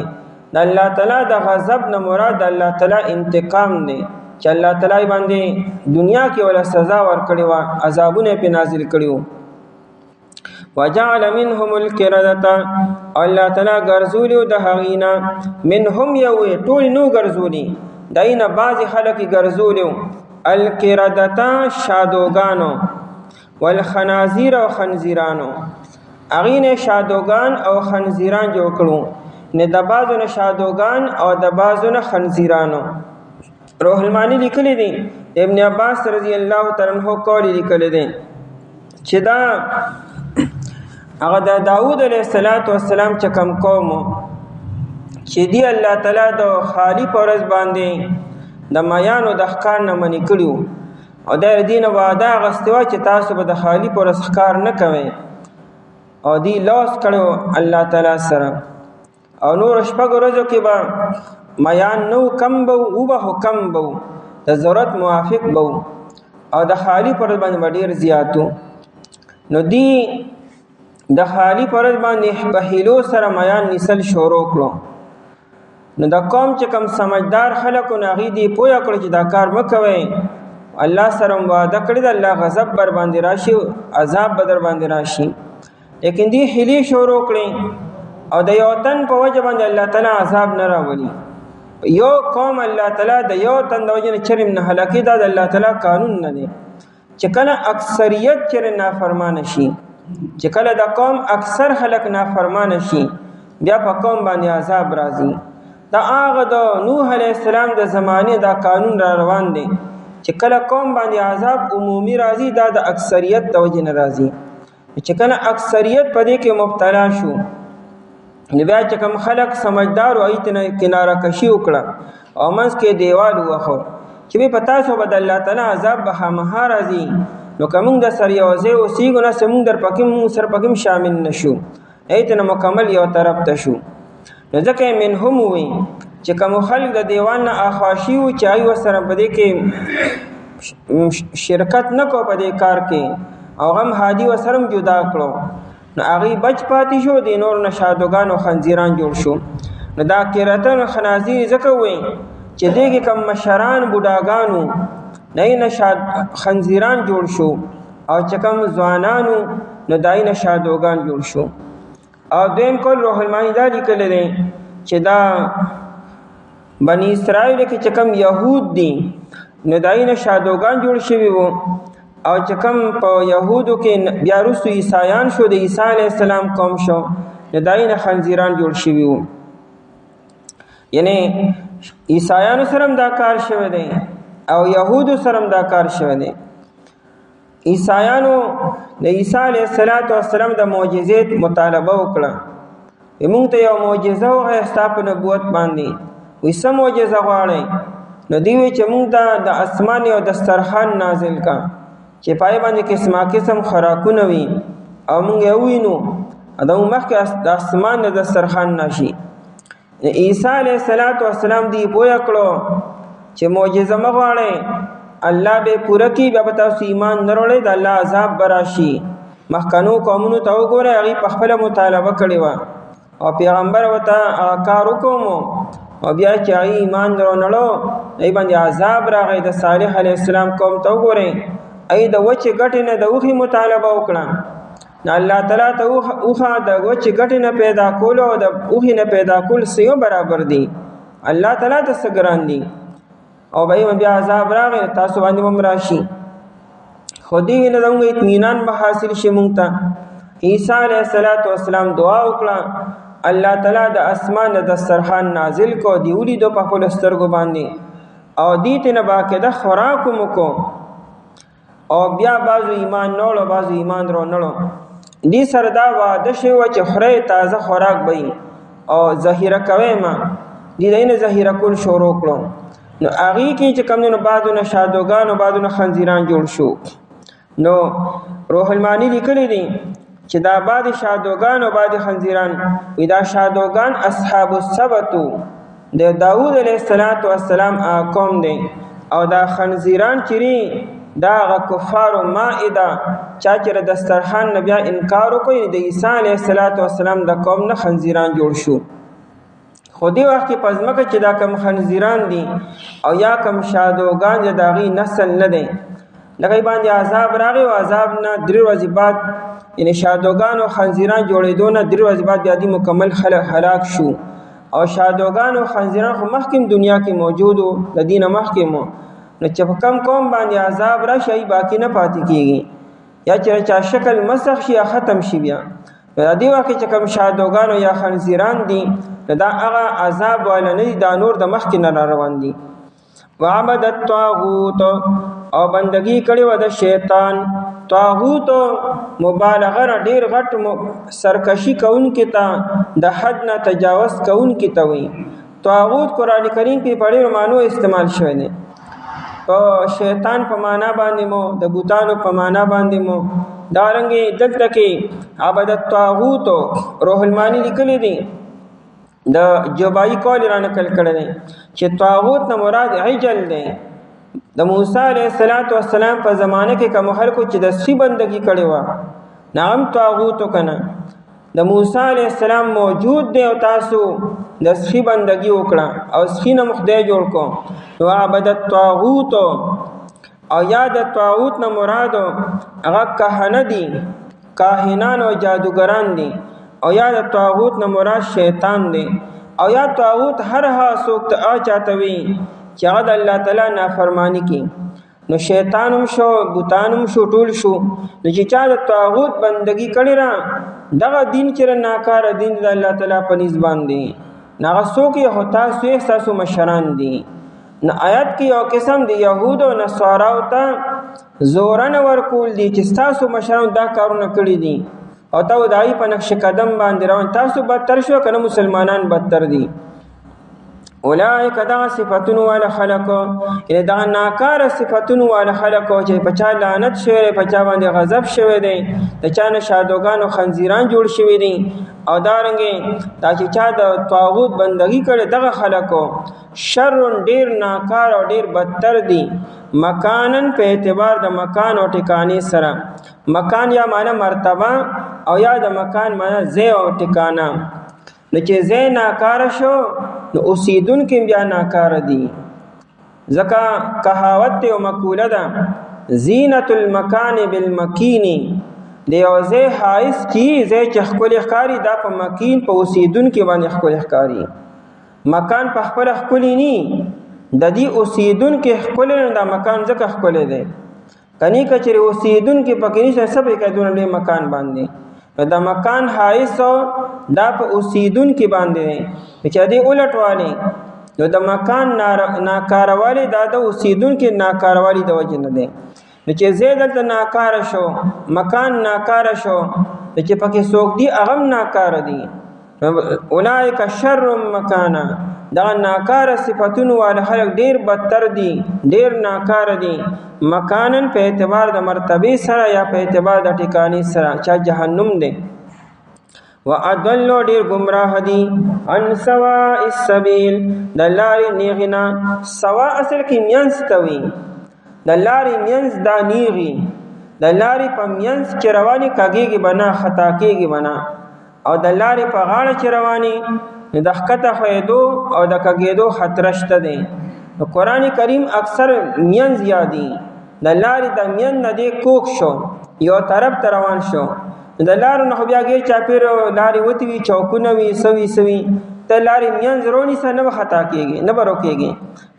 د الله تعالی د غضب نه مراد د الله تعالی انتقام دی، چې الله تعالی باندې دنیا کې ولا سزا ورکړې وه، عذابونه پې نازل کړي وو. وجعل منهم القردة، الله تعالی ګرځولي د هغې نه، منهم یو ټول نو ګرځولي، دای نه بعضې خلک یې ګرځولي وو. القردة شادوګانو، والخنازیر او خنزیرانو، هغې نه شادوګان او خنزیران جوړ کړو، نه د بعضو نه شادوګان او د بعضو نه خنزیرانو. روح المانی لیکلی دی، ابن عباس رضی الله تعالی عنہ قول لیکلی دی چې دا هغه د داود علیه السلام چې کم قوم چې دی الله تعالی د خالی په ورځ باندې د مایانو د ښکار نه منې کړي او د دې نه وعده اخیستې وه چې تاسو به د خالي په ورځ ښکار نه کوئ، او دی لاس کړی الله تعالی سره. او نور شپږ ورځو کې به میان نو کم به و به خو کم به د ضرورت موافق به او د خالي په ورځ باندې به ډېر زیات و. نو دی د خالي په ورځ باندې په هیلو سره میان نیسل شروع کړو. نو د قوم چې کم سمجدار خلکو نه هغې دې پوه کړو چې دا کار مه کوئ، الله سره وعده کړې ده الله غضب بر باندې راشي، عذاب به در باندې راشي. لیکن دې هیلې شروع کړې او د یو تن په وجه باندې الله تعالی عذاب نه راولي. یو قوم الله تعالی د یو تن د وجه نه چرم نه هلاکي، دا د الله تعالی قانون نه دی چې کله اکثریت چرې نافرمانه شي، چې کله د قوم اکثر خلک نافرمانه شي، بیا په قوم باندې عذاب راځي. دا هغه د نوح علیه السلام د زمانې دا قانون را روان دی چې کله قوم باندې عذاب عمومي راځي دا د اکثریت د وجې نه راځي. چې کله اکثریت په دې کې مبتلا شو نو بیا چې کوم خلک سمجدار او ایت نه کناره کشي وکړه او منځ کې دیوال وخو چې به پتا سو بد الله تعالی عذاب به مها راځي نو کوم د سر یو ځای اوسېګو نه سمون در پکې مو سر پکې شامل نشو ایت نه مکمل یو طرف ته شو. نو ځکه منهم وي چې کوم خلک د دیوال نه اخواشي او چای وسره په دې کې شرکت نکو په دې کار کې او غم هادي وسرم جدا کړو نو هغه بچ پاتې شو د نور نشادوګان او خنزیران جوړ شو. نو دا کیرتن خنازیر ځکه وي چې دغه کم مشران بوډاګانو نه نشاد خنزیران جوړ شو او چې کم ځوانانو نو دای نشادوګان جوړ شو. او دیم کول روح المانی دا لیکل دي چې دا بنی اسرائیل کې چې کم يهود دي نو دای نشادوګان جوړ شوی وو او چې کم په يهودو کې بیا رسو عیسایان شو د عیسی علی السلام قوم شو نو دای نه خنزیران جوړ شوی وو. یعنی عیسایانو سره دا کار شوی دی او يهودو سره دا کار شوی دی. عیسایانو د عیسی علیه السلام د معجزات مطالبه وکړه موږ ته یو معجزه وغوښته په نبوت باندې وې سم معجزه غواړي نو دی وی چې موږ د اسمان یو دسترخوان نازل کا چې پای باندې قسم خوراکونه وي او موږ یې وینو دا مخکې د اسمان د دسترخوان نشي. عیسی علیه السلام دی پویا کړو چې معجزه مغواړي الله به پوره کی بیا تاسو ایمان نه وروړي د الله عذاب براشي. مخکنو قومونو ته وګوره هغه په خپل مطالبه کړی و او پیغمبر وته کار وکوم او بیا چې ایمان درونړو ای باندې عذاب راغی. د صالح علیه السلام قوم ته وګوره ای د وچ غټ نه د وخی مطالبه وکړه الله تعالی ته اوخه د وچ غټ نه پیدا کول او د اوخی نه پیدا کول سیو برابر دي. الله تعالی ته سګران دي او بای بیا عذاب راغی تاسو باندې ممراشي خودی نه دغه اطمینان به حاصل شي. مونږ ته عیسی علیه السلام دعا وکړه الله تعالی د اسمان د دسترخوان نازل کو دی ولې دو په خپل سترګو باندې او دې ته نه باکده خوراک مکو او بیا بازو ایمان نوړو بازو ایمان درو نړو دې سره دا وعده شوی چې خوري تازه خوراک به او ذخیره کوي ما دې نه ذخیره کول شروع کړو. نو هغه کې چې کوم نو بعضو نشادوګان او بعضو خنزیران جوړ شو. نو روح المانی لیکلی دي چې دا بعض شادوګان او بعض خنزیران وی دا شادوګان اصحاب السبت د داوود علیه السلام قوم دي او دا خنزیران چری دا کفار مائده چا چې د دسترخوان نه بیا انکار وکړي د عیسی علیه السلام د قوم نه خنزیران جوړ شو. خودی وخت په ځمکه چې دا کم خنزیران دي او یا کم شادوګان د داغي نسل نه دي لکه باندې عذاب راغی او عذاب نه درې ورځې بعد یعنی شادوګان او خنزیران جوړېدو نه درې ورځې بعد بیا دي مکمل هلاک شو. او شادوګان او خنزیران خو مخکې دنیا کې موجودو د دینه مخکې مو نو چې په کم قوم باندې عذاب راشي باقی نه پاتې کیږي یا چې چا شکل مسخ شي یا ختم شي. بیا د دې وخت چې کم شادوګان او یا خنزیران دي دا هغه عذاب ولا نه دا نور د مخ کې نه روان دي. وعبد الطاغوت او بندگی کړي و د شیطان. طاغوت مبالغه ډیر غټ سرکشي کون کې تا د حد نه تجاوز کون کې تا وي. طاغوت قران کریم کې په ډیر معنی استعمال شوی دی. او شیطان په معنا باندې مو د بوتانو په معنا باندې مو دارنګي دلته کې عبد الطاغوت روح المانی لیکلي دي د جوبای کول را نقل کړل چې طاغوت نه مراد عجل دی. د موسی علیه السلام په زمانه کې کوم خلکو چې د سخی بندگی کړي و نام طاغوت کنه د موسی علیه السلام موجود دی او تاسو د سخی بندگی وکړه او سخی نه خدای جوړ کو نو عبادت الطاغوت او یاد طاغوت نه مراد هغه کهنه دي کاهنان او جادوګران دي او یاد طاغوت نه مراد شیطان دی او یا طاغوت هر ها سوکت چاته چې هغه د الله تعالی نافرمانی کوي نو شیطانم شو بوتانم شو ټول شو نو چې چا د طاغوت بندگی کړی را دغه دین چې ناکاره دین د الله تعالی په نسبت باندې ناغه څوک یې هوتا سوی تاسو مشران دي. نه آیات کې یو قسم دی يهود او نصاراو ته زورن ورکول دي چې تاسو مشران دا کارونه کړی دي او تاسو دای په نقش قدم باندې روان، تاسو بدتر شو کنه مسلمانان بدتر دي. اولئک دا صفاتون والا خلق یعنی دا ناکار صفاتون والا خلق چې پچا لعنت شوی، پچا باندې غضب شوی دی، د چا نه شادوغان او خنزیران جوړ شوی دي او دارنګه دا چې چا د طاغوت بندگی کړي دغه خلقو شر ډیر ناکار او ډیر بدتر دي. مکانن په اعتبار د مکان او ټکانې سره، مکان یا معنی مرتبه او یا د مکان معنی ځای او ټکانه. نو چې ځای ناکار شو نو اوسیدونکو بیا ناکار دي. ځکه کهاوت او مقوله ده زینت المکان بالمکین، د یو ځای حایس کی ځای چې ښکلی ښکاري دا په مکین په اوسیدونکو باندې ښکلی ښکاري. مکان په خپل ښکلی نه، د دې اوسیدونکو ښکلی نه دا مکان ځکه ښکلی دی. کني کچری اوسیدونکو پکې نشه سبې کډونه له مکان باندې دا مکان حایس دا په اوسیدونکو باندې چې دې الټوالی نو د مکان ناکاروالی دا د اوسیدونکو ناکاروالی د وجه نه دی. نو چې زیدل د ناکار شو مکان ناکار شو چې پکې څوک دی هغه ناکار دي. اولئک شر مکانا دا ناکار صفاتون والا خلق ډیر بدتر دي، ډیر ناکار دي. مکانن په اعتبار د مرتبه سره یا په اعتبار د ټکانې سره چا جهنم دی. وَأَضَلُّ ډیر گمراه دي عن سواء السبیل د لارې نیغنا. سوا اصل کې مینس توي، د لارې مینس دا نیغي، د لارې په مینس چې رواني کاږي بنا خطا کېږي بنا، او د لارې په غاړه چې رواني د ښکته خوېدو او د کاږېدو خطر شته دی. قرآن کریم اکثر مینز یادي، د لارې د مین نه دی کوک شو یو طرف ته روان شو، د لارو نه خو بیا غیر چاپیر لارې وتی وي چوکونه وي سوي ته لارې مینز رونی سره نه خطا کېږي نه به روکېږي.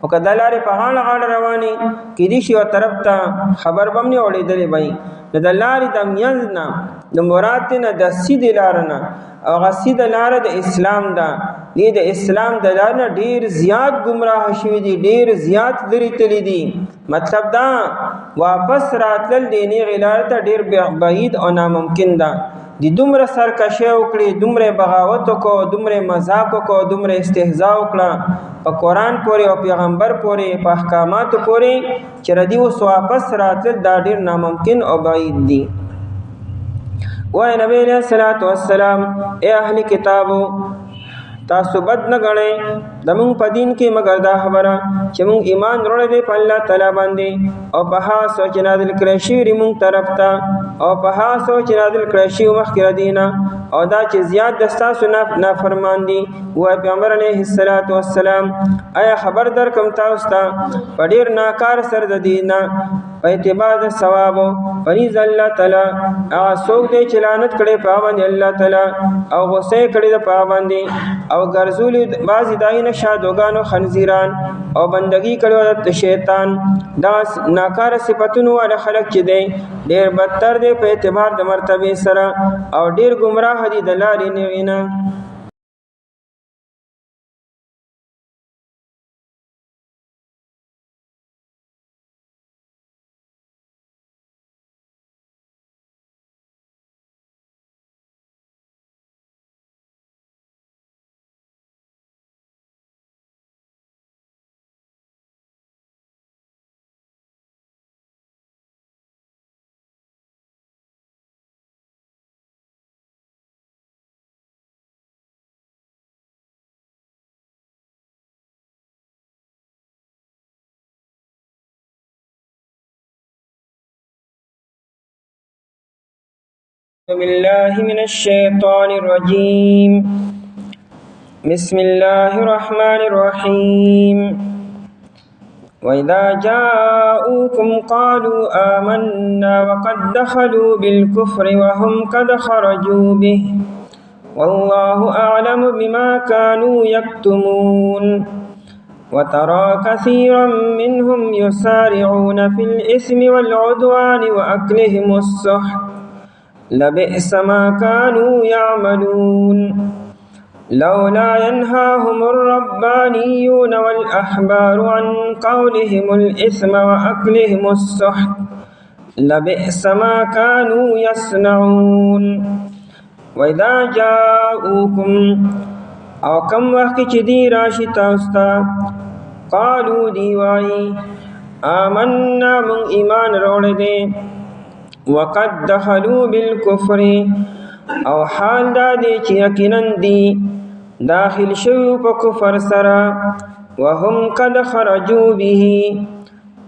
او که د لارې په غاړه رواني کېدای شي یو طرف ته خبر به هم نه اورېدلی وي. نو د لارې د مینز نه د مراد نه د سیدې لاره نه او هغه سیده لاره د اسلام ده. دې د اسلام د لارې نه ډېر زیات ګمراه شوي دي، ډېر زیات لرې تللي دي. مطلب دا واپس راتلل د نیغې لارې ته ډېر بعید او ناممکن ده. د دومره سرکشي وکړي، دومره بغاوت وکړو، دومره مذاق وکړو، دومره استهزاء وکړه په قرآن پورې او پیغمبر پورې په احکاماتو پورې چې ردي اوس واپس راتلل دا ډېر ناممکن او بعید دي. وای نبی علیہ الصلوۃ والسلام اے اهل کتابو تاسو بد نه غړئ زمونږ په دین کې مگر دا خبره چې مونږ ایمان وروړی دی په الله تعالی باندې او په هغه څه چې نازل کړی شوي مونږ طرف ته او په هغه څه چې نازل کړی شوي مخکې دې نه او دا چې زیات د ستاسو نافرمان دي. وایي پیغمبر علیه الصلاۃ والسلام آیا خبر درکړم تاسو ته په ډېر ناکار سره د دې نه په اعتبار د ثوابو پنیز الله تعالی هغه څوک دی چې لعنت کړی په باندې الله تعالی او غصه کړی د په باندې او ګرځولي بعضې دای نه شادوګانو خنزیران او بندګي کړی د شیطان. دا ناکاره صفتونو والا خلک چې دی ډېر بدتر دی په اعتبار د مرتبې سره او ډېر ګمراه دي د لارې نیغې نه. بالله من الشيطان الرجيم بسم الله الرحمن الرحيم وإذا جاءوكم قالوا آمنا وقد دخلوا بالكفر وهم قد خرجوا به والله أعلم بما كانوا يكتمون وترى كثيرا منهم يسارعون في الإثم والعدوان وأكلهم السحت لبئس ما كانوا يعملون لولا ينهاهم الربانيون والأحبار عن قولهم الإثم وأكلهم السحت لبئس ما كانوا يصنعون وإذا جاءوكم او کم وقت چې دی راشي تاسو ته قالو دی وای آمنا من ایمان روړې دي وقد دخلوا بالكفر او حال دا دی چې یقینا دی داخل شوی په کفر سره وهم قد خرجوا به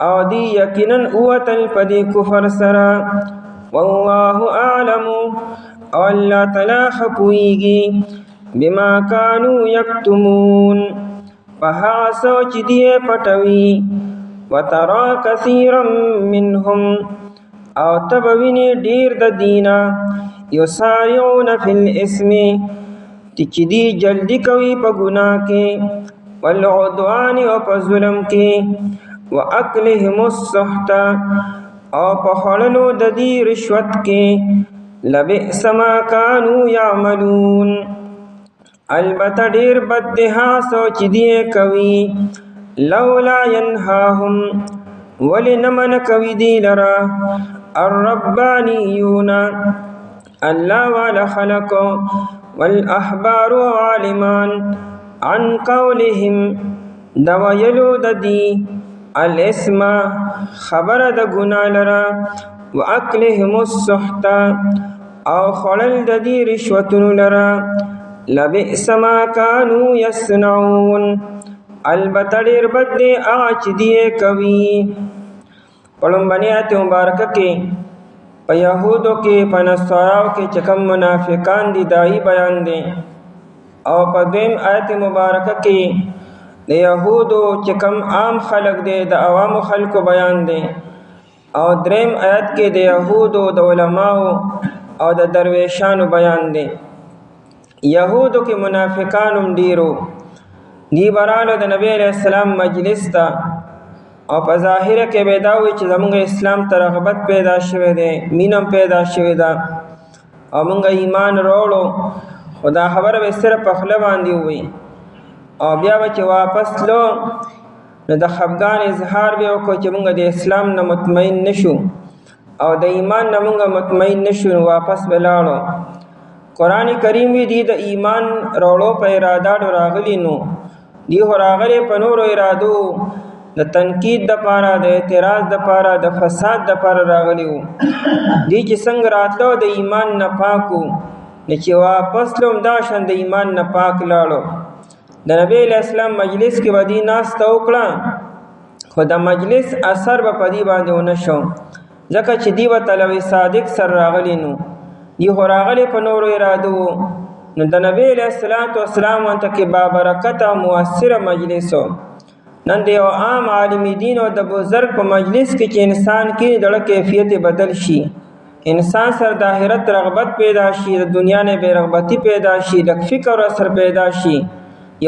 او دی یقینا اوتل په دې کفر سره والله اعلم او الله تعالی خپويږي بما كانوا يكتمون فها سوچ دی پټوي وترى كثيرا منهم او تبوینی ډیر د دینا یسارعون فی الاسم چې دی جلدی کوي په ګناه کې والعدوان او په ظلم کې واکلهم السحت او په خړلو د دې رشوت کې لبئس ما كانوا يعملون البته ډیر بد دی ها سوچ دی کوي لولا ينهاهم ولنمن کوي دی لرا الربانيون الله والا خلق والاحبار عالمان عن قولهم دویلو ددی الاسم خبر د گناه لرا واکلهم السحت او خلل ددی رشوتن لرا لبئس ما كانوا يصنعون البته ډیر بد دی اچ دی کوي پړمبنی آیت مبارکه کې په يهودو کې په نصاراو کې چې کوم منافقان دي دای بیان دي او په دیم آیت مبارکه کې د يهودو چې کوم عام خلق دي د عوام خلکو بیان دي او دریم آیت کې د يهودو د علماو او د درویشانو بیان دي يهودو کې منافقانم ډیرو دی برالو د نبی علیہ السلام مجلس تا او په ظاهر کې بداوي چې زموږ اسلام ته رغبت پیدا شوه دی مینم پیدا شوه دا او موږ ایمان وروړو خدا خبر به صرف په خپل باندې وي او بیا به چې واپس لو نو د خفګان اظهار به وکړو چې موږ د اسلام نه مطمئن نشو او د ایمان نه موږ مطمئن نشو واپس بلاړو قرآن کریم وی دی د ایمان وروړو په اراده راغلی نو دی راغلی په نور ارادو د تنقید د پاره د اعتراض د پاره د فساد د پاره راغلی وو دی چې څنګه راتلو د ایمان نه پاکو نه چې واپس لوم دا شند ایمان نه پاک لاړو د نبی اسلام مجلس کې ودی ناس ته وکړه خو د مجلس اثر به پدی باندې ونه شو ځکه چې دی وتلوي صادق سر راغلی نو دی راغلی په نور ارادو نو د نبی علیہ السلام وانته کې بابرکت او مؤثر مجلسو نن دی او عام عالم دین او د بزرگ په مجلس کې چې انسان کې دړه کیفیت بدل شي انسان سر د آخرت رغبت پیدا شي د دنیا نه بے رغبتی پیدا شي د فکر اثر پیدا شي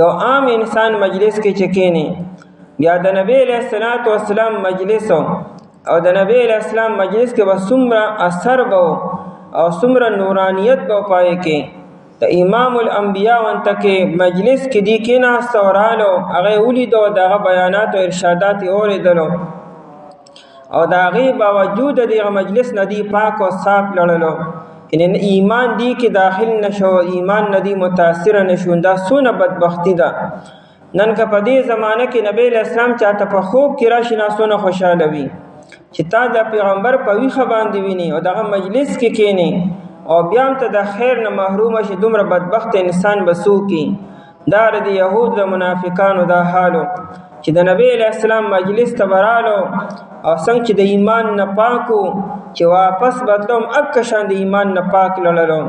یو عام انسان مجلس کې چکینه بیا د نبی علیہ السلام مجلس او د نبی علیہ السلام مجلس کې وسمره اثر بو او سمره نورانیت بو پای کې د امام الانبیاء وانته کې مجلس کې دی کې نه استورالو هغه ولیدو دغه بیانات او ارشادات اوریدلو او دغه باوجود دغه مجلس ندی پاک او صاف لړلو ان ایمان دی کې داخل نشو ایمان ندی متاثر نشو دا سونه بدبختی ده نن که په دې زمانه کې نبی اسلام چاته په خوب کې راشي ناسونه خوشاله وي چې تا د پیغمبر په ویخه باندې ویني او دغه مجلس کې کېنی او بیا هم ته د خیر نه محروم شي دومره بدبخت انسان بسو کی دا د يهود د منافقانو دا حالو چې د نبی اسلام مجلس ته برالو او څنګه چې د ایمان نه پاکو چې واپس بدلوم اک شان د ایمان نه پاک لړلو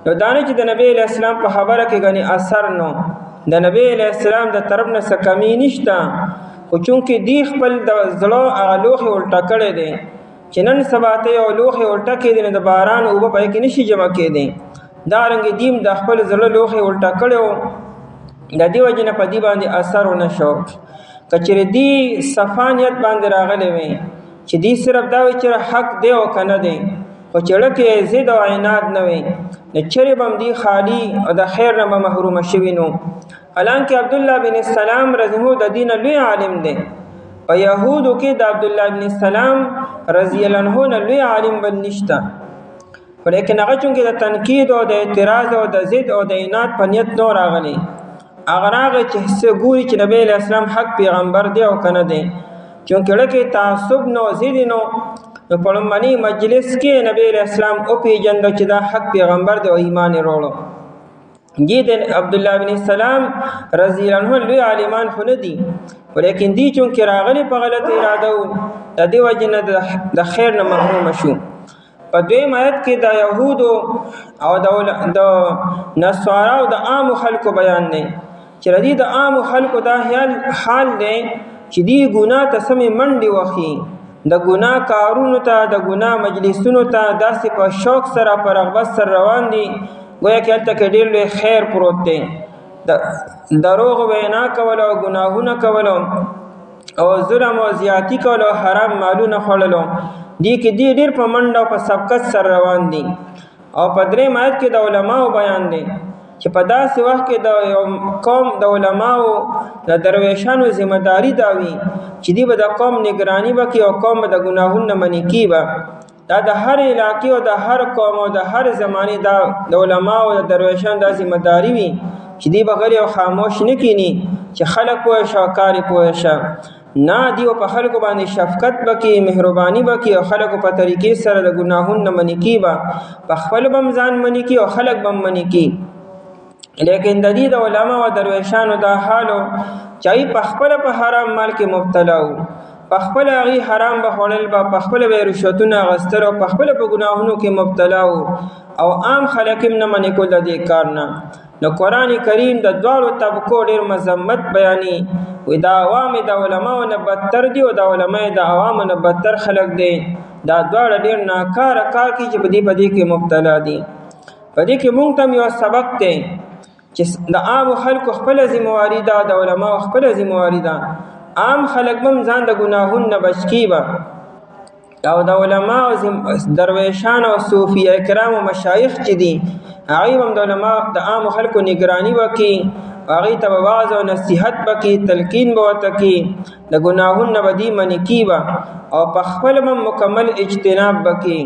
نو دانه چې د نبی اسلام په خبره کې غني اثر نو د نبی اسلام د طرف نه څه کمی نشته خو چونکې دی خپل د زړه اغلوخي الټا کړي دي چې نن سباته یو لوخي الټا کېدل د باران او په کې نشي جمع کېدی دا رنګ دیم د خپل زړه لوخي الټا کړو د دیو جن په دی باندې اثر ونشو کچره دی صفانیت باندې راغلی وي چې دی صرف دا وی چې حق دی او کنه دی خو چړه کې ضد او عناد نه وي نو چرې به هم دي خالي او د خیر نه به محرومه شوي نو. حالانکه عبدالله بن سلام رضی د دین لوی عالم دی. په یهودو کې د عبدالله بن سلام رضی الله عنه نه لوی عالم بل نشته، خو لیکن هغه چونکې د تنقید او د اعتراض او د ضد او د عناد په نیت نو راغلی، هغه راغی چې څه ګوري چې نبی علیه السلام حق پیغمبر دی او که نه دی. چونکې ړکې تعصب نو ضد نو په لومړني مجلس کې نبی علیه السلام وپېژنده چې دا حق پیغمبر دی او ایمان یې وروړو. دې د عبدالله بن سلام رضی الله عنه لوی عالمان خو نه دي، ولیکن دی چونکې راغلی په غلط اراده و، د دې وجې نه د خیر نه محرومه شو. په دویم آیت کې د یهودو او د نصاراو د عامو خلکو بیان دی چې ردی د عامو خلکو دا حال دی چې دی ګناه ته سمې منډې وخي، د ګناه کارونو ته د ګناه مجلسونو ته داسې په شوق سره په رغبت سره روان دي گویا کې هلته کې ډېر لوی خیر پروت دی. د دروغ وینا کول او ګناهونه کول او ظلم او زیاتی کول او حرام مالونه خوړلو دی کې دی ډېر په منډه او په سبقت سره روان دي. او په درېیم آیت کې د علماو بیان دی چې په داسې وخت کې د یو قوم د علماو د درویشانو ذمه داري دا وي چې دی به د قوم نگراني وکړي او قوم به د ګناهونو نه منع کړي به. دا د هر علاقې او د هر قوم او د هر زمانې دا د علماو د درویشانو دا ذمه داري وي چې دی به غلی او خاموش نه کینی چې خلک پوه شه او کار یې پوه شه، نه دی په خلکو باندې شفقت وکړي، مهرباني وکړي او خلکو په طریقې سره د ګناهونو نه منع کړي به، په خپل به هم ځان منع کړي او خلک به هم منع کړي. لیکن د دې د علماو او درویشانو دا حالو چې په خپله په حرام مال کې مبتلا وو، په خپله هغوی حرام به خوړل به، په خپله به یې رشوتونه اخیستل او په خپله په ګناهونو کې مبتلا وو او عام خلک هم نه منع کول د دې کار نه. نو قرآن کریم د دواړو طبقو ډېر مذمت بیاني، وایي دا عوام د علماو نه بدتر دي او د علما د عوامو نه بدتر خلک دی. دا دواړه ډېر ناکاره کار کوي چې په دې کې مبتلا دي. په دې کې موږ ته هم یو سبق دی چې د عامو خلکو خپله ذمهواري ده، د علماو خپله ذمهواري ده. عام خلک به هم ځان د ګناهونو نه بچ کړي به، او د علماو درویشان او صوفیه کرام او مشایخ چې دي هغوی هم د علماو د عامو خلکو نگراني وکړي، هغوی ته به وعظ او نصیحت وکړي، تلقین به ورته کړي، د ګناهونو نه به دي منع کړي به او په خپل هم مکمل اجتناب به کړي.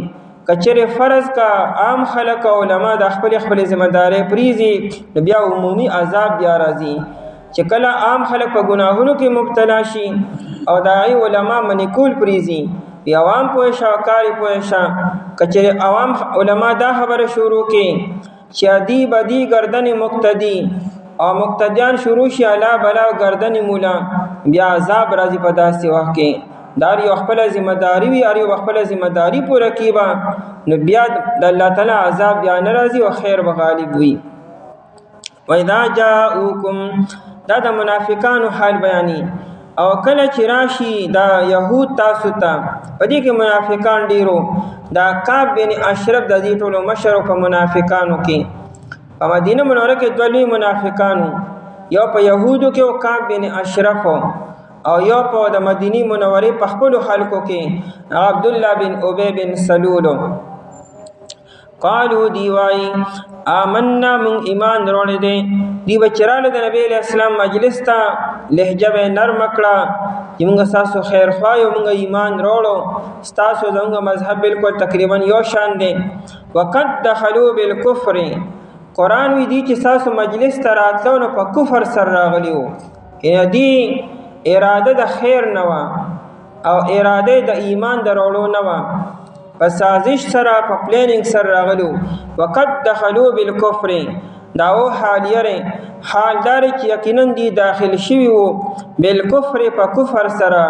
که چېرې فرض کا عام خلک او علما د خپلې ذمهدارۍ پرېږدي نو بیا عمومي عذاب بیا راځي چې کله عام خلک په ګناهونو کې مبتلا شي او د هغوی علما منع کول پرېږدي، بیا عوام پوه شه او کار یې پوه شه. که چېرې عوام علما دا خبره شروع کړي چې ادي بدي گردن مقتدي او مقتدیان شروع شي الا بلا او گردن مولا، بیا عذاب راځي په داسې وخت کې. دا یو خپله ذمهداري وي، هر یو خپله ذمهداري پوره کړي به نو بیا د الله تعالی عذاب بیا نه راځي او خیر به غالب وي. وَإِذَا جَاءُوكُمْ دا د منافقانو حال بیاني. او کله چې راشي دا یهود تاسو ته، په دې کې منافقان ډیرو، دا کعب بن اشرف د دې ټولو مشر په منافقانو کې. په مدینه منوره کې دوه لوی منافقانو، یو په یهودو کې او کعب بن اشرف او یو په د مدینه منورې په خپلو خلکو کې عبدالله بن ابی بن سلول. قالو دی وای آمنا من ایمان وروړی دی. دی بچراله د نبی علیہ السلام مجلس ته لهجه به نرم کړه چې موږ ستاسو خیر خوا یو، موږ ایمان وروړو، ستاسو زموږ مذهب بالکل تقریبا یو شان دی. وقد دخلوا بالکفر، قرآن وی دی چې ستاسو مجلس ته راتلو نو په کفر سره راغلی وو، یعنې دی اراده د خیر نه وه او اراده د ایمان د وروړو نه وه، په سازش سره په پلانینګ سره راغلو. وقد دخلوا بالکفر، دا و حالیره حالدار چې یقینا دی داخل شوي وو بالکفر، په کفر سره،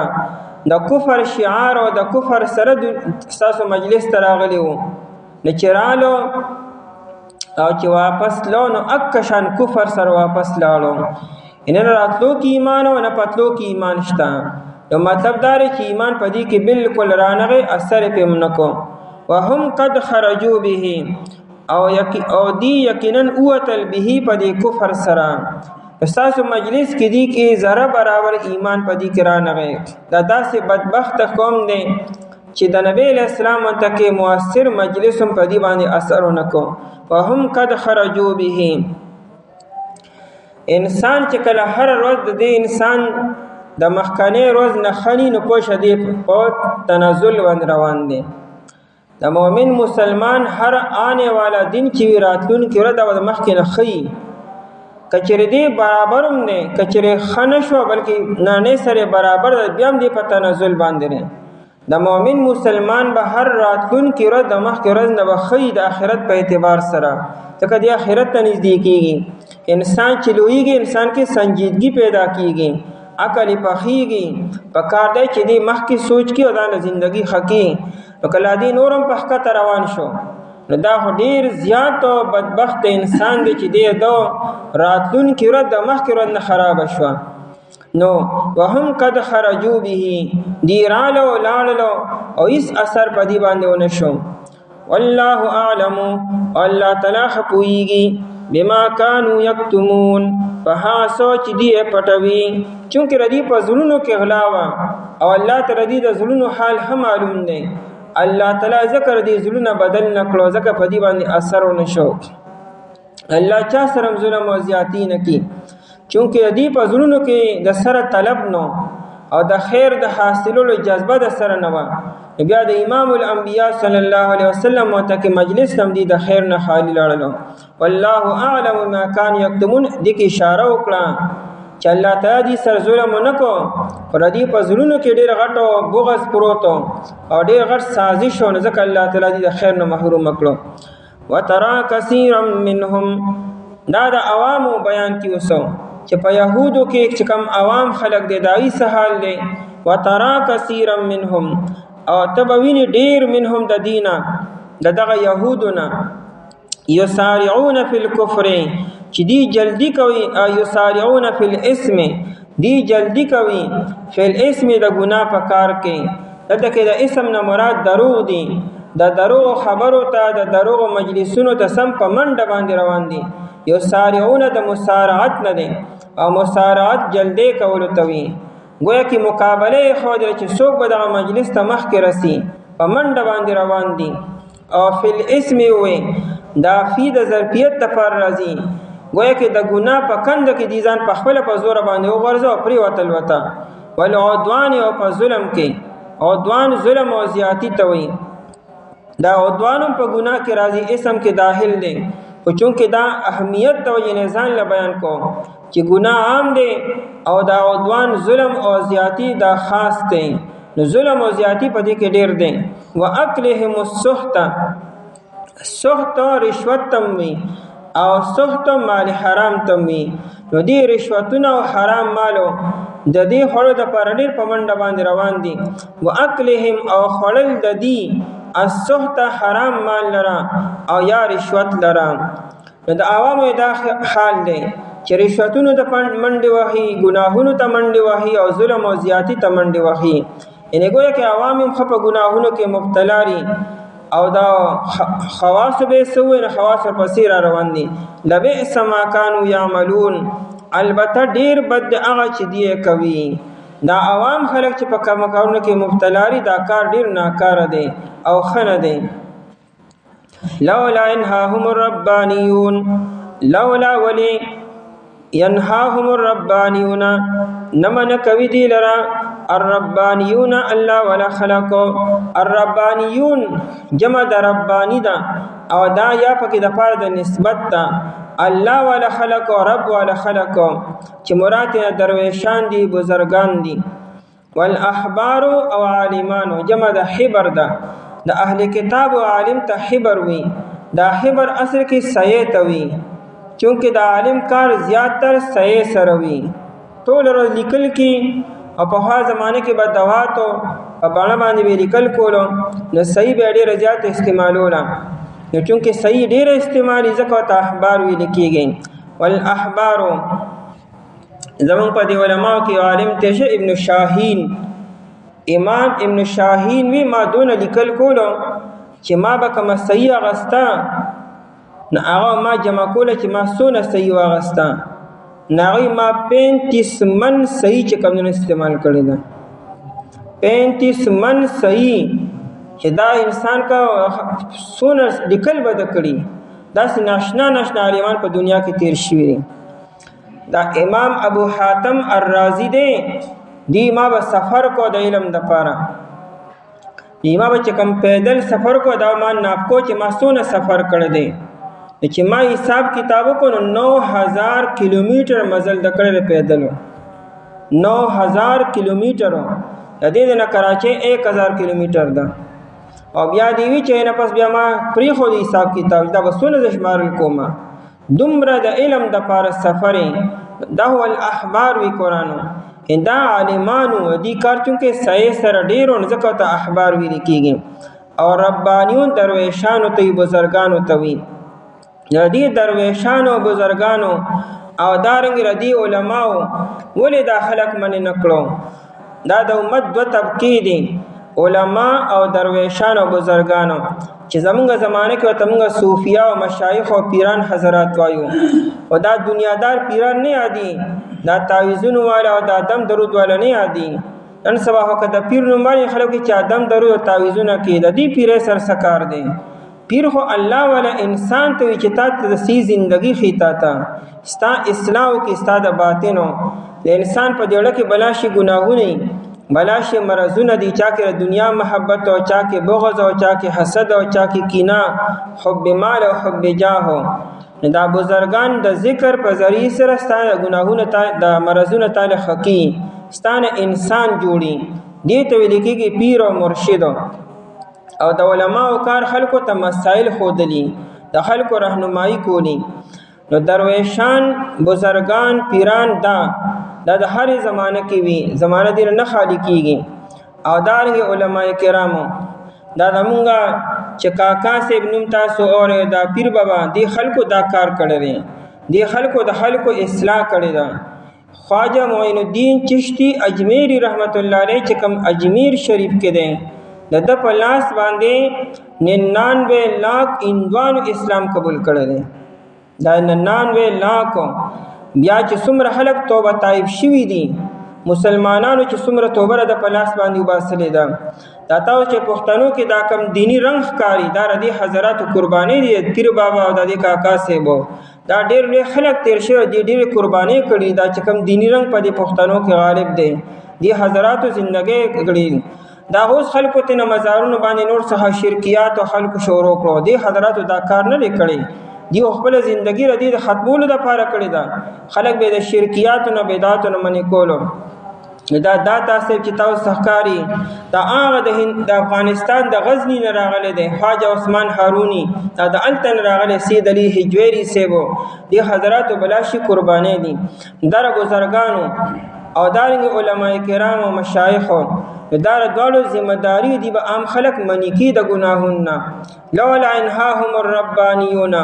د کفر شعار او د کفر سره ستاسو مجلس ته راغلی وو. نه چې رالو او چې واپس لو نو اکشان کفر سره واپس لاړو، نه راتلو کې ایمان او نه پتلو کې ایمان شته. نو مطلب دا دی چې ایمان په دې کې بالکل رانغی، اثر پې هم نه کو. وهم قد خرجوا به، او دی یقینا اوتل به په دې کفر سره. ستاسو مجلس کې دی کې ذره برابر ایمان په دې کې رانغی. دا داسې بدبخت قوم دی چې د نبی علیہ السلام منتقی مؤثر مجلس په دی باندې اثر ونکو. وهم قد خرجوا به، انسان چې کله هر ورځ د دې انسان د مخکنی ورځ نه خني نو پوه دی په تنزل باندې روان دی. د مؤمن مسلمان هر آنے والا دن چې وی راتلون کې ورځ د مخکې نه خي کچره دی برابرم نه کچره خنشو بلکې نه سره برابر بیا هم دی په تنزل باندې نه. د مؤمن مسلمان به هر راتلون کې ورځ د مخکې ورځ نه بخي د آخرت په اعتبار سره ځکه د آخرت ته نږدې کیږي. انسان چې لویږي انسان کې سنجیدگی پیدا کیږي، عقل پخیږي، په کار دی چې دی مخکې سوچ کی او دا زندگی خکی. نو کله دی نورم په حق روان شو نو دا ډیر زیات او بدبخت انسان دی چې دی دو راتلون کې ورځ د مخکې ورځ نه خراب شو. نو وهم قد خرجوا به، دی رالو لاړلو او هیڅ اثر په دی باندې ونه شو. والله اعلم، الله تعالی خپويږي بما كانوا يكتمون، په هغه سوچ دی پټوي چونکه ردی په زلونو کې غلاوه او الله تعالی دی د زلونو حال هم معلوم دی. الله تعالی ذکر دی زلونه بدل نکړو ځکه په دی باندې اثر ونه شو. الله چا سره ظلم او زیاتی نه کی چونکه دی په زلونو کې د سره طلب نو او د خیر د حاصلولو جذبه د سره نه و. بیا د امام الانبیاء صلی الله علیه وسلم متکی مجلس هم دی د خیر نه خالی لاړلو. والله اعلم ما كان يكتمون، دې کې اشاره وکړه چې الله تعالی دې سر ظلم نکو پر دې په زلونو کې ډېر غټو بغض پروت او ډېر غټ سازش و، ځکه الله تعالی دې د خیر نه محروم کړو. وترى كثيرا منهم، دا د عوامو بیان کې وسو چې په يهودو کې چې کم عوام خلق دي دای سهال دي. وترى كثيرا منهم، او تبوین ډیر منهم د دینا دغه يهودنا یسارعون فی الكفر، چې دی جلدی کوي، یسارعون فی الاسم، دی جلدی کوي فی الاسم د ګناه په کار کې. دغه د اسم نه مراد دروغ دي، د دروغ خبرو ته د دروغ مجلسونو ته سم په منډه باندې روان دي. یسارعون د مسارعت نه دي او مسارعت جلدی کول ته وي، گویا کی مقابله خو در چې څوک به دغه مجلس ته مخ کې رسی په منډه باندې روان دي. او فی الاسم وي دا فی د ظرفیت تفر راځي، گویا کی د ګناه په کند کې دي ځان په خپل په زور باندې وغورځو پری وتل وتا. ولعدوان او په ظلم کې عدوان ظلم او زیاتی ته وي. دا عدوان په ګناه کې راځي اسم کې داخل دي، او چونکه دا اهمیت توجه نه ځان له بیان کو چې ګناه عام دی او دا عدوان ظلم او زیاتی دا خاص دی. نو ظلم او زیاتی په دې کې ډېر دی. واکلهم السحت، سحت رشوت تم وي او سحت مال حرام تم وي. نو دې رشوتونه او حرام مالو د دې خړو د پر ډېر په منډه باندې روان دي. واکلهم او خړل د دې السحت حرام مال لرا او یا رشوت لرا. نو د عوامو دا حال دی چې رشوتونو ته منډه وهي، ګناهونو ته منډه وهي او ظلم او زیاتی ته منډه وهي. یعنی گویا کې عوام هم خپه ګناهونو کې مبتلا دي او دا خواص به سوې نه خواص په سیر روان دي. لبئس ما كانوا يعملون، البته ډیر بد هغه چې دی کوي. دا عوام خلک چې په کوم کارونو کې مبتلا دي دا کار ډیر ناکار دی او خنه دی. لولا انهاهم الربانيون، لولا ولی ینهاهم الربانیون نمن کوي دی لرا الربانیون الله ولا خلقو. الربانیون جمع د ربانی دا او دا یا پکې د پاره د نسبت دا الله ولا خلقو رب ولا خلقو چې مراد درویشان دي بزرگان دي. والاحبار او عالمان جمع د حبر دا د اهل کتاب او عالم ته حبر وي. دا حبر اصل کې سید وي چونکه دا عالم کار زیات تر صحیح سره وي. ټول ورځ لیکل کی او په هغه زمانه کې به دواتو په باندې باندې لیکل کولو نو صحیح به ډیر زیات استعمالولا. نو چونکه صحیح ډیر استعمالي ځکه ته احبار ویل کیږي. والاحبار زمون په دی علماء کې عالم ته ابن شاهین، امام ابن شاهین وی ما دون لیکل کولو چې ما به کوم صحیح غستا نه هغه ما جمع کوله چې ما سونه صحیح واغستا نه ما 35 من صحیح چې کوم نه استعمال کړی دا 35 من صحیح چې دا انسان کا سونه لیکل بد کړي، داسې ناشنا عالمان په دنیا کې تیر شوي دي. دا امام ابو حاتم الرازی دی ما به سفر کو د علم د پاره، ما به چې کم پیدل سفر کو دا ما ناپ کو چې ما سونه سفر کړی دی، چې ما حساب کتابو کو 9000 کیلومیټر مزل د کړی پیدل، 9000 کیلومیټر، د دې نه کراچۍ 1000 کیلومیټر ده. او بیا دی وی چې نه پس بیا ما پری خو د حساب کتاب دا بسونه د شمارل کومه دومره د علم د پاره سفر دا هو الاحبار وی قرانو دا عالمانو دی کار چونکه صحیح سره ډیرو ځکه ته احبار ویل کیږي، او ربانیون درویشانو ته بزرګانو ته وی دی درویشانو بزرګانو او دارنګ ردی علماو ولې دا خلق من نکړو. دا د امت دو طبقې دي، علما او درویشان او بزرگانو، چې زمونږ زمانه کې ته موږ صوفیا او مشایخ او پیران حضرات وایو، او دا دنیادار پیران نه یادي، دا تعویذونو والا او دا دم درود والا نه یادي. نن سبا هو کده پیر نو باندې خلکو چې ادم درود او تعویذونه کې د دې پیره سر سکار دي. پیر خو الله والا انسان ته چې تاسو د سی زندگی خیتا تا ستا اصلاح کې ستا د باطنو د انسان په جوړه کې بلاشي ګناهونه بلاشي مرزونه دي، چا کې دنیا محبت او چا کې بغض او چا کې حسد او چا کې کینه، حب مال او حب جاه. دا بزرگان د ذکر په ذریعہ سره ستانه ګناهونه د مرزونه تعالی حقي ستانه انسان جوړي، دې ته ویل کېږي پیر او مرشد. او د علماء کار خلکو ته مسائل خودلی، د خلکو راهنمایي کولی. نو درویشان بزرگان پیران دا د هر زمانه کې وی، زمانه دې نه خالی کیږي. او دارنګ علماء کرامو دا زمونږه چې کاکا صاحب نوم تاسو اور دا پیر بابا دی خلکو دا کار کړی دی، خلکو د خلکو اصلاح کړی دا. خواجه معین الدین چشتی اجمیری رحمت الله علیه چې کوم اجمیر شریف کې دی، د په لاس باندې 99 لاکھ هندوانو اسلام قبول کړی دی. دا 99 لاکھ بیا چې څومره خلک توبه طائب شوي دي، مسلمانانو چې څومره توبه د په لاس باندې وباسلې ده. دا تاسو چې پښتنو کې دا کم دینی رنګ ښکاري دا ردی حضراتو قرباني دي، پیر بابا او د کاکا صاحب دا ډېر لوی خلک تیر شوي دي، ډېرې قرباني کړي. دا چې کم دینی رنګ په دې پښتنو کې غالب دی، دې حضراتو زندګۍ کړي. دا اوس خلکو ته نه مزارونو باندې نور څه شرکیات او خلکو شروع کړو، دې حضراتو دا کار نه کړي، دی خپل زندگی ردی د ختمولو د پاره کړی دا. خلک به د شرکیات او بدعات نه منی کولو. دا تاسو چې تاسو سحکاری دا هغه د افغانستان د غزنی نه راغلی دی، خواجه عثمان هارونی، دا د التن راغلی سید علی حجویری سیبو، دی حضرات بلاشی قربانی دي. در بزرگانو او دارنګ علماء کرام او مشایخ دا دوالو ذمہ داری دی به عام خلق منی کی د گناهونه. لولا انهاهم الربانیون،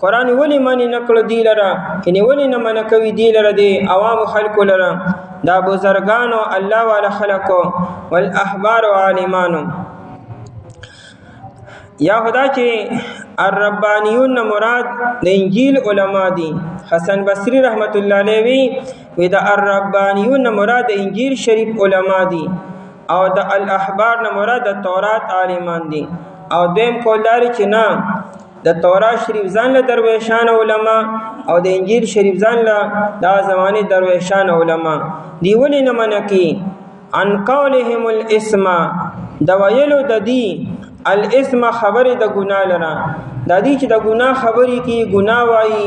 قرآن ولی منی نکړو دی لره، یعنی ولی نه من کوي دی لره دی عوام خلق لره، دا بزرگانو الله والا خلقو والاحبار و عالمانو. یا خدا چې الربانیون مراد د انجیل علما دي. حسن بصری رحمت الله علیه وی دا الربانیون مراد د انجیل شریف علما دي، او د الاحبار نه مراد د تورات عالمان دي. او دیم کولداري چې نه د تورات شریف ځان له درویشان علما او د انجیل شریف ځان له دا زمانه درویشان علما دی. ولی نه منکی عن قولهم الاسم، د ویلو د دی الاسم خبر د ګناه لره، د دې چې د ګناه خبرې کی ګناه وایي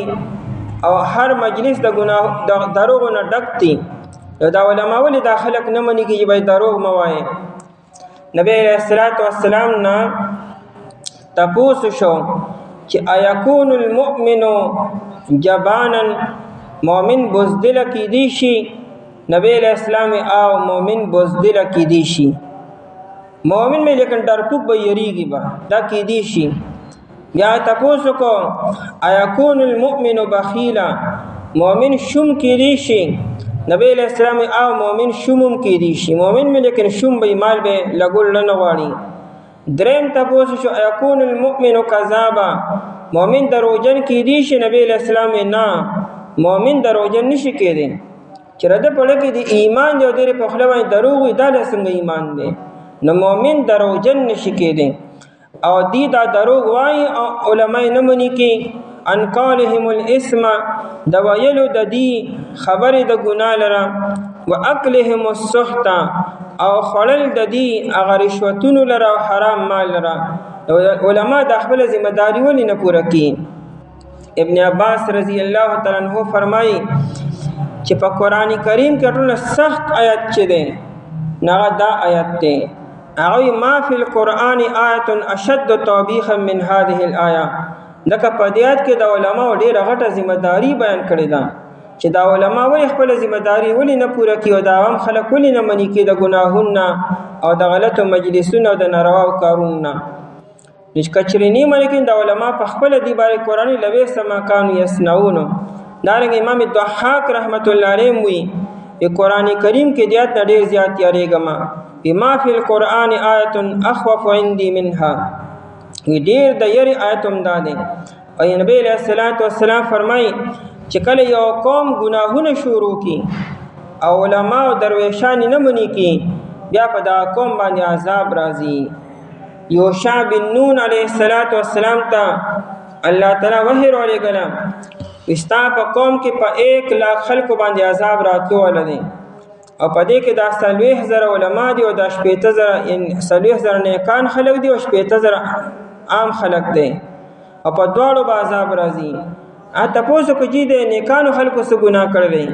او هر مجلس د ګناه دروغ نه ډکتی. دا علماء ولې دا خلق نه مني کې به دروغ موایي. نبی علیہ الصلوۃ والسلام نه تاسو شو چې ايكون المؤمن جبانا، مؤمن بزدل کی دی شي. نبی علیہ السلام او مؤمن بزدل کی دی شي، مؤمن میں لیکن ډرپوک به یریږي با دا کی دی شي. یا تاسو کو ايكون المؤمن بخیلا، مؤمن شوم کی دی شي. نبی علیہ السلام او مؤمن شومم کی دی شي، مؤمن میں لیکن شوم به مال به لګول نه غواړي. دریم تاسو شو ايكون المؤمن کذابا، مؤمن دروغجن کی دی شي. نبی علیہ السلام نه مؤمن دروغجن نشي کېدی. چې رده پړه کې دی ایمان جو ډېر په خپل باندې دروغ وي، دا څنګه ایمان دی؟ نو مؤمن دروغجن نشي کېدی او دی دا دروغ وایي او علما نه مني کې ان قولهم الاسم د ویلو د دی خبرې د ګناه لره واکلهم السحت او خړل د دی هغه رشوتونو لره او حرام مال لره علما د خپل ذمہ داری ولې نه پوره کوي ابن عباس رضی الله تعالی عنہ فرمایي چې په قران کریم کې ټول سخت آیات چي دي نغه دا آیات دي هغه ما فی القرآن آیت اشد توبیخا من هذه الآیه دغه په دې آیات کې د علماء ډېره غټه ذمہ داری بیان کړې ده چې دا علماء ولې خپل ذمہ داری ولې نه پوره کوي او دا عام خلک ولې نه مني کې د ګناهونو او د غلطو مجلسونو او د نارواو کارونو نش کچرینی ملکین د علماء په خپل دی باندې قرآن لوي سما کانوا یسنعون دارنګ امام الضحاک رحمت الله علیه وی قرآن کریم کې دیات ډېر زیات یاریګما بما فی القرآن آیت اخوف عندي منها وی ډېر د یری آیتوم داده او نبی علیہ الصلوۃ والسلام فرمای چې کله یو قوم گناهونه شروع کی او علما او درویشان نه منی کی بیا په دا قوم باندې عذاب راځي یوشع بن نون علیہ الصلوۃ والسلام ته الله تعالی وحی ورې کړه استا په قوم کې په 1 لاکھ خلکو باندې عذاب راتلو ولدي او په دې کې د 30,000 علما دي او د 80,000 ان 30,000 نیکان خلک دي او 80,000 عام خلک دي او په دواړو به عذاب راځي اته پوسو کې چې د نیکانو خلکو څخه ګناه کړی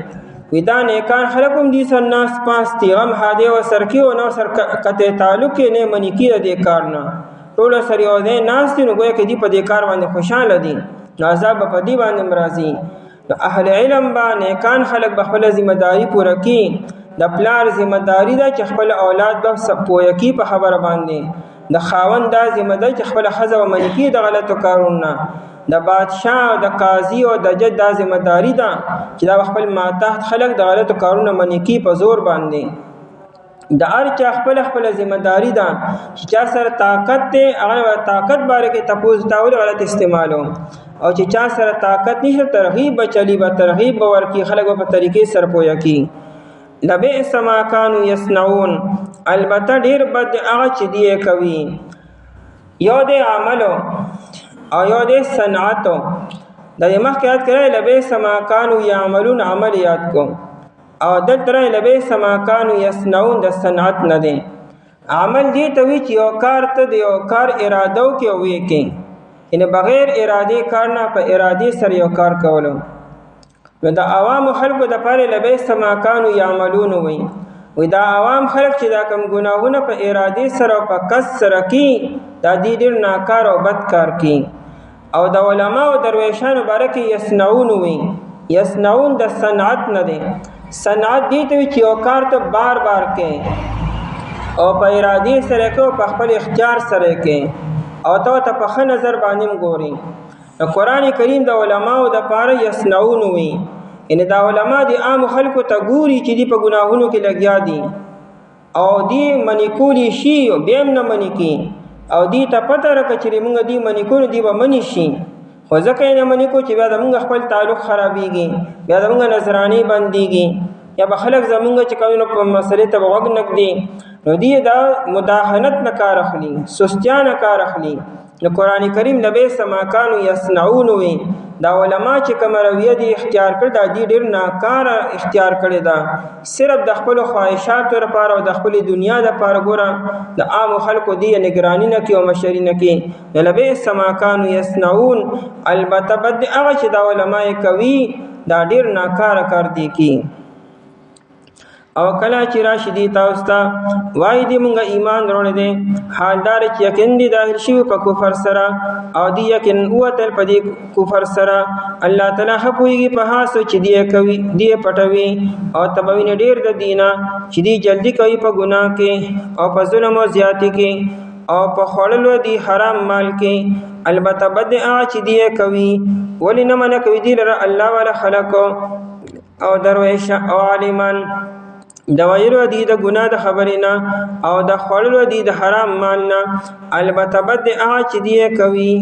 وي دا نیکان خلک هم دي سناس پاس تیغم هاده او سرکی او نو سر کته تعلق نه منی کی د کار نه ټول سره یو نه ناس دي نو ګویا کې دی په دې کار باندې خوشاله دي عذاب په دې باندې مرضی اهل علم باندې کان خلک به خپل ذمہ داری پوره کړي د پلار ذمہ داری ده چې خپل اولاد به سپوي کی په خبره باندې د خاوند د ذمہ داری چې خپل خزه او منکی د غلطو کارونه د بادشاہ او د قاضي او د جج د ذمہ داری ده چې د خپل ماتحت خلک د غلطو کارونه منکی په زور باندې د هر چا خپل ذمہ داری ده چې چا سره طاقت ته هغه طاقت باره کې تپوز تاول غلط استعمالو او چې چا سره طاقت نشته ترغیب چلی به ترغیب ورکی خلک په طریقې سر پویا کی لبئس ما كانوا يصنعون البته ډیر بد هغه چې دی کوي یو د عملو او یو د صنعتو د مخکې یاد کړئ لبئس ما كانوا يعملون عمل یاد کو او د تر لبئس ما كانوا يصنعون د صنعت نه دی عمل دی ته وی چې یو کار ته دی یو کار ارادو کې وی کې ان بغیر اراده کار نه په اراده سره یو کار کولو نو د عوام خلکو د پاره لبئس ما كانوا يعملون وي دا عوام خلک چې دا کم ګناهونه په اراده سره او په قصد سره کی دا دې ډیر ناکار او بد کار کی او د علما او درویشانو بارکه یصنعون وي یصنعون د صنعت نه دی صنعت دې ته چې یو کار ته بار بار کې او په اراده سره کې او په خپل اختیار سره کې او ته په ښه نظر باندې ګوري قرآن کریم د علماو د پاره یصنعون وي ان دا علما دي عام خلکو ته ګوري چې دی په ګناهونو کې لګیا دي او دی منی کولی شي او بیم نه منی کی او دی ته پته راکړي چې موږ دی منی کول دی به منی شي خو ځکه نه منی کو چې بیا د موږ خپل تعلق خرابېږي بیا د موږ نظرانی بنديږي یا به خلک زمونږ چې کوي نو په مسلې ته وګ نکدي نو دی دا مداهنت نه کار اخلي سستیا نه کار اخلي نو قران کریم لبئس ما كانوا يصنعون وي دا علما چې کوم رویه دي اختیار کړ دا دي ډیر ناکار اختیار کړی دا صرف د خپل خواهشات لپاره او د خپل دنیا لپاره ګوره د عام خلکو دی نگرانی نه کوي او مشري نه کوي لبئس ما كانوا يصنعون البته بد هغه چې دا علما کوي دا ډیر ناکار کار دي کی او کله چې راشدي تاسو ته وای دی مونږه ایمان وروړي دي حالدار چې یقین دي داخل شي په کفر سره او دی یقین اوتل په دې کفر سره الله تعالی هپويږي په هاسو چې دی کوي دی پټوي او تبوین ډیر د دینه چې دی جلدی کوي په ګناه کې او په ظلم او زیاتی کې او په خړلو دی حرام مال کې البته بد چې دی کوي ولنه من کوي دی لره الله ولا خلق او درویش او عالمان د وایرو دی د ګناه د خبرینا او د خړلو دی د حرام مالنا البته بد چې دی کوي